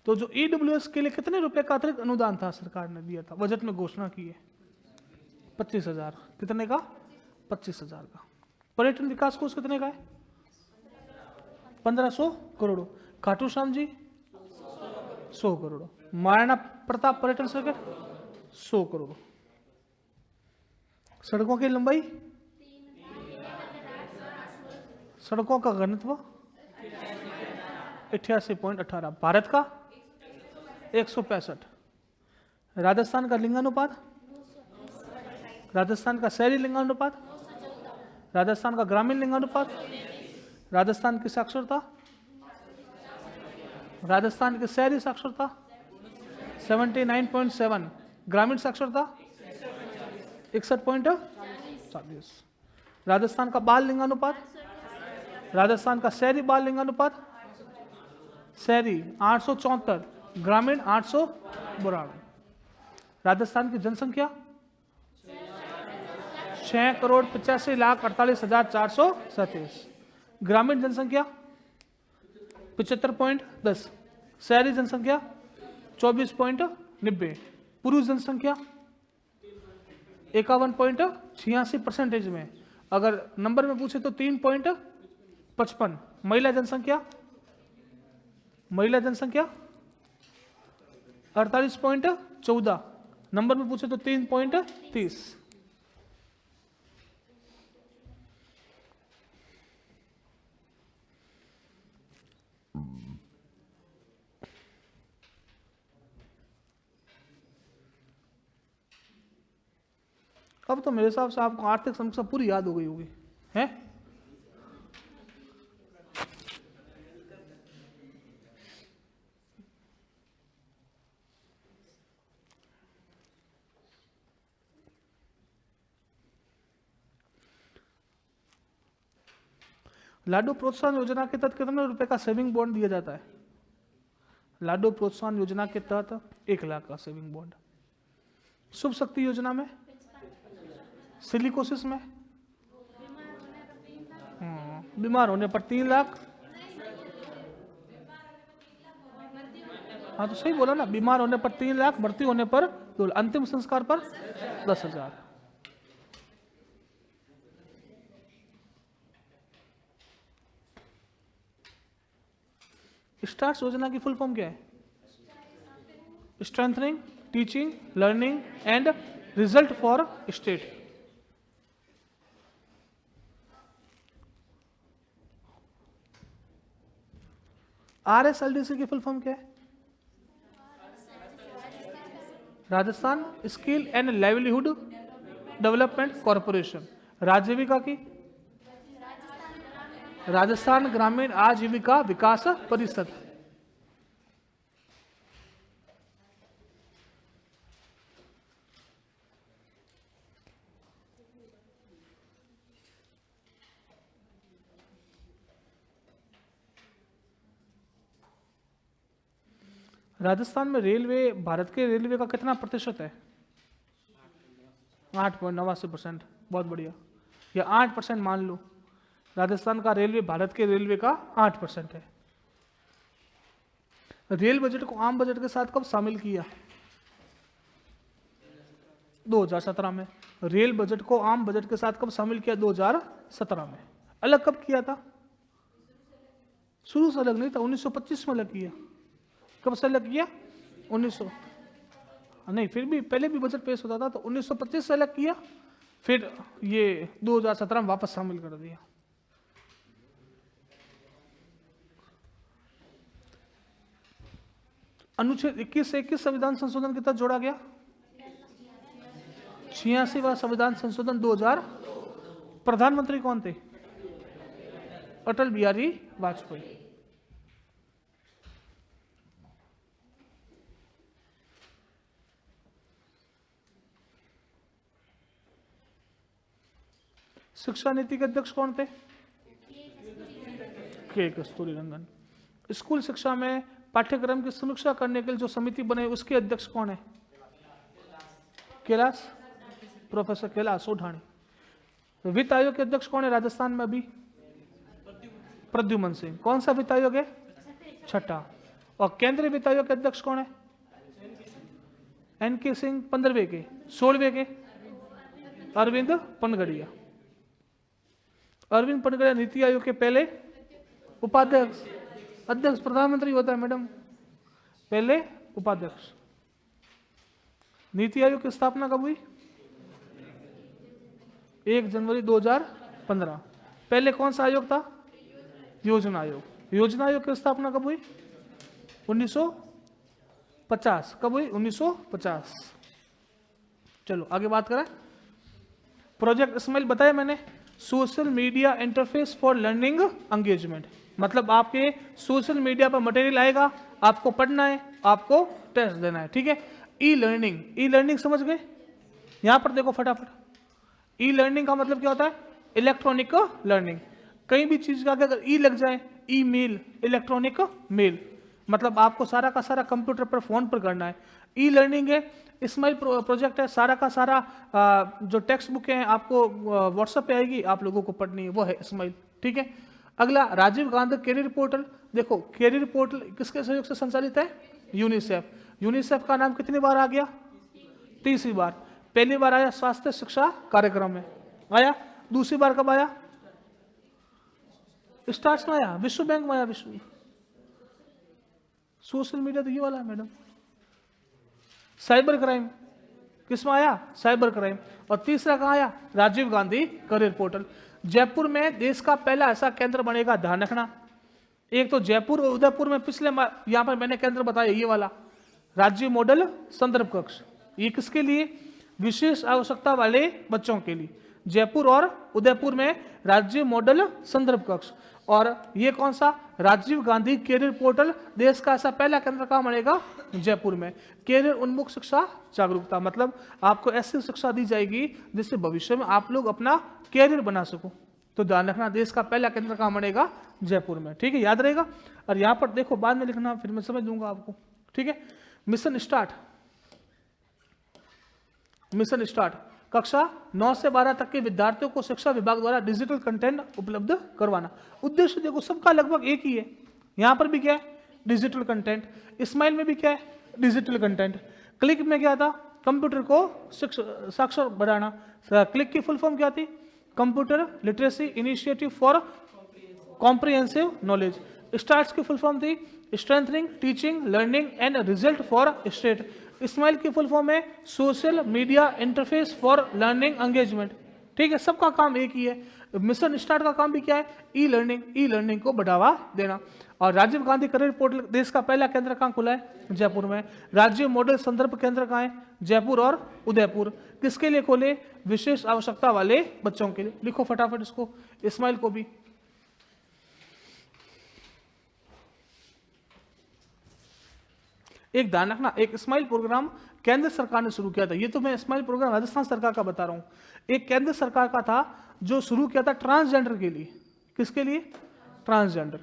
तो जो EWS के लिए कितने रुपए का अतिरिक्त अनुदान था सरकार ने दिया था, बजट में घोषणा की है? 25,000। कितने का? 25,000 का। पर्यटन विकास कोष कितने का है? 1500 करोड़। खाटू श्याम जी 100 करोड़। महाराणा प्रताप पर्यटन सर्किट 100 करोड़। सड़कों की लंबाई, सड़कों का घनत्व 88.18। भारत का 165। राजस्थान का लिंगानुपात, राजस्थान का शहरी लिंगानुपात, राजस्थान का ग्रामीण लिंगानुपात, राजस्थान की साक्षरता, राजस्थान की शहरी साक्षरता 79.7, ग्रामीण साक्षरता 61.40। राजस्थान का बाल लिंगानुपात, राजस्थान का शहरी बाल लिंगानुपात, शहरी 874, ग्रामीण 892। राजस्थान की जनसंख्या 6,85,48,437। ग्रामीण जनसंख्या 75.10, शहरी जनसंख्या 24.90, पुरुष जनसंख्या 51.86% में, अगर नंबर में पूछे तो 3.55। महिला जनसंख्या, महिला जनसंख्या 48.14, नंबर में पूछे तो 3.30। अब तो मेरे हिसाब से आपको आर्थिक समीक्षा पूरी याद हो गई होगी, है? लाडू प्रोत्साहन योजना के तहत कितने रुपए का सेविंग बॉन्ड दिया जाता है? लाडू प्रोत्साहन योजना के तहत 1 लाख का सेविंग बॉन्ड। शुभ शक्ति योजना में सिलिकोसिस में बीमार होने पर 3 लाख। हाँ तो सही बोला ना, बीमार होने पर 3 लाख, भर्ती होने पर 2 लाख, अंतिम संस्कार पर 10,000। स्टार्स योजना की फुल फॉर्म क्या है? Strengthening teaching learning and result for state. RSLDC की फुल फॉर्म क्या है? Rajasthan skill and livelihood development corporation. Rajeevika की राजस्थान ग्रामीण आजीविका विकास परिषद। राजस्थान में रेलवे भारत के रेलवे का कितना प्रतिशत है? 8.89%। बहुत बढ़िया, या 8% मान लो। राजस्थान का रेलवे भारत के रेलवे का 8% है। रेल बजट को आम बजट के साथ कब शामिल किया? 2017 में। रेल बजट को आम बजट के साथ कब शामिल किया? 2017 में। अलग कब किया था? शुरू से अलग नहीं था, 1925 में अलग किया। कब से अलग किया? 1900 नहीं, फिर भी पहले भी बजट पेश होता था, तो 1925 से अलग किया, फिर ये 2017 में वापस शामिल कर दिया। अनुच्छेद 21 से 21 संविधान संशोधन के तहत जोड़ा गया। 86वां संविधान संशोधन 2000। प्रधानमंत्री कौन थे? अटल बिहारी वाजपेयी। शिक्षा नीति के अध्यक्ष कौन थे? के कस्तूरी रंगन। स्कूल शिक्षा में पाठ्यक्रम की समीक्षा करने के लिए जो समिति बने उसके अध्यक्ष कौन है? कैलाश, प्रोफेसर कैलाश ओढ़ाणी। वित्त आयोग के अध्यक्ष कौन है राजस्थान में अभी? प्रद्युमन सिंह। कौन सा वित्त आयोग है? छठा। और केंद्रीय वित्त आयोग के अध्यक्ष कौन है? NK सिंह 15वें के। 16वें के अरविंद पनगड़िया। अरविंद पनगड़िया नीति आयोग के पहले उपाध्यक्ष। अध्यक्ष प्रधानमंत्री होता है मैडम, पहले उपाध्यक्ष। नीति आयोग की स्थापना कब हुई? 1 जनवरी 2015। पहले कौन सा आयोग था? योजना आयोग। योजना आयोग की स्थापना कब हुई? 1950। कब हुई? 1950। चलो आगे बात करें। प्रोजेक्ट स्माइल बताया मैंने, social media interface for learning engagement. मतलब आपके सोशल मीडिया पर मटेरियल आएगा, आपको पढ़ना है, आपको टेस्ट देना है, ठीक है। ई लर्निंग, ई लर्निंग समझ गए? यहां पर देखो फटाफट। ई लर्निंग का मतलब क्या होता है? Electronic learning. कहीं भी चीज का अगर ई लग जाए, ई मेल, इलेक्ट्रॉनिक मेल, मतलब आपको सारा का सारा कंप्यूटर पर फोन पर करना है। ई लर्निंग है। स्माइल प्रोजेक्ट है, सारा का सारा जो टेक्स्ट बुक है आपको व्हाट्सएप पे आएगी, आप लोगों को पढ़नी है, वो है स्माइल, ठीक है। अगला राजीव गांधी कैरियर पोर्टल। देखो कैरियर पोर्टल किसके सहयोग से संचालित है? यूनिसेफ। यूनिसेफ का नाम कितनी बार आ गया? तीसरी बार। पहली बार आया स्वास्थ्य शिक्षा कार्यक्रम में आया, दूसरी बार कब आया? स्टार्स में आया, विश्व बैंक में आया। विश्व सोशल मीडिया तो ये वाला है मैडम। साइबर क्राइम किसमें आया? Cyber crime. और तीसरा कहाँ आया? Rajiv Gandhi career portal. जयपुर में देश का पहला ऐसा केंद्र बनेगा, ध्यान रखना। एक तो जयपुर और उदयपुर में पिछले यहां पर मैंने केंद्र बताया, ये वाला राज्य मॉडल संदर्भ कक्ष। ये किसके लिए? विशेष आवश्यकता वाले बच्चों के लिए। जयपुर और उदयपुर में राज्य मॉडल संदर्भ कक्ष। और ये कौन सा? Rajiv Gandhi career portal. देश का ऐसा पहला केंद्र कहाँ बनेगा? जयपुर में। कैरियर उन्मुख शिक्षा जागरूकता, मतलब आपको ऐसी शिक्षा दी जाएगी जिससे भविष्य में आप लोग अपना कैरियर बना सको। तो ध्यान रखना, देश का पहला केंद्र कहाँ बनेगा? जयपुर में, ठीक है, याद रहेगा। और यहाँ पर देखो बाद में लिखना, फिर मैं समझ दूंगा आपको, ठीक है। Mission start. मिशन स्टार्ट कक्षा 9 से 12 तक के विद्यार्थियों को शिक्षा विभाग द्वारा डिजिटल कंटेंट उपलब्ध करवाना। उद्देश्य देखो सबका लगभग एक ही है। यहाँ पर भी क्या है, डिजिटल कंटेंट। स्माइल में भी क्या है, डिजिटल कंटेंट। क्लिक में क्या था, कंप्यूटर को साक्षर बनाना। क्लिक की फुल फॉर्म क्या थी, computer literacy initiative for comprehensive knowledge. Starts की फुल फॉर्म थी strengthening teaching learning and result for state. Smile की फुल फॉर्म है social media interface for learning engagement. ठीक है, सबका काम एक ही है। मिशन स्टार्ट का काम भी क्या है, ई लर्निंग को बढ़ावा देना। और राजीव गांधी करियर पोर्टल देश का पहला केंद्र कहाँ खुला है, जयपुर में। राज्य मॉडल संदर्भ केंद्र कहाँ है, जयपुर और उदयपुर। किसके लिए खोले, विशेष आवश्यकता वाले बच्चों के लिए। लिखो फटाफट इसको, स्माइल को भी। एक ध्यान रखना, एक स्माइल प्रोग्राम केंद्र सरकार ने शुरू किया था। ये तो मैं स्माइल प्रोग्राम राजस्थान सरकार का बता रहा हूं। एक केंद्र सरकार का था जो शुरू किया था ट्रांसजेंडर के लिए। किसके लिए, ट्रांसजेंडर।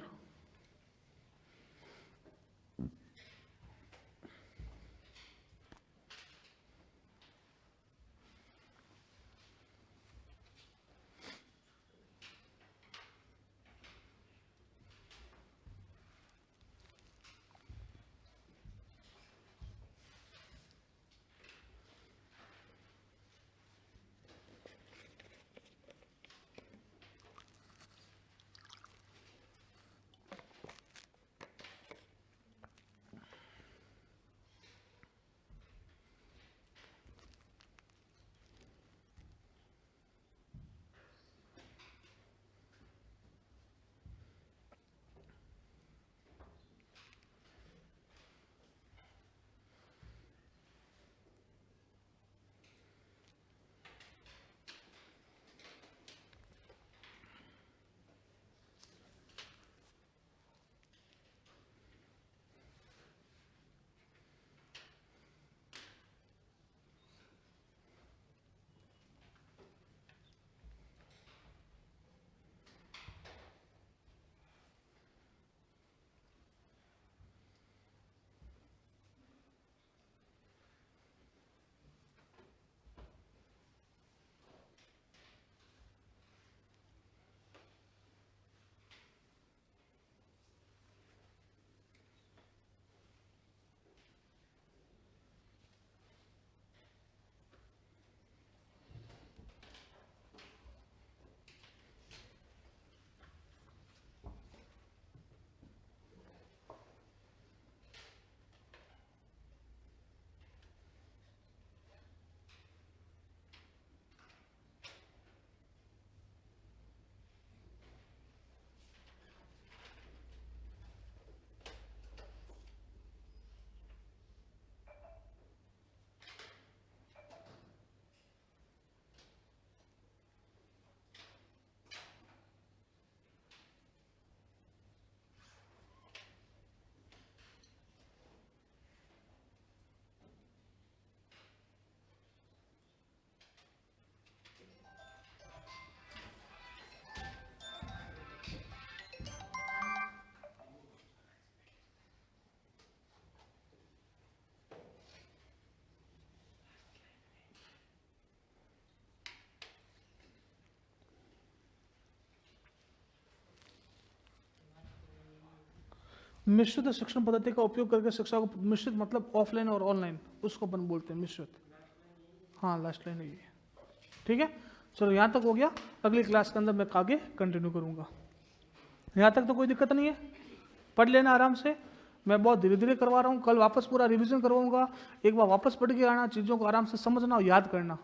मिश्रित शिक्षण पद्धति का उपयोग करके शिक्षा को, मिश्रित मतलब ऑफलाइन और ऑनलाइन, उसको अपन बोलते हैं मिश्रित। हाँ, लास्ट लाइन है ये। ठीक है, चलो यहाँ तक हो गया। अगली क्लास के अंदर मैं आगे कंटिन्यू करूँगा। यहाँ तक तो कोई दिक्कत नहीं है, पढ़ लेना आराम से। मैं बहुत धीरे धीरे करवा रहा हूँ। कल वापस पूरा रिवीजन करवाऊंगा। एक बार वापस पढ़ के आना, चीज़ों को आराम से समझना और याद करना।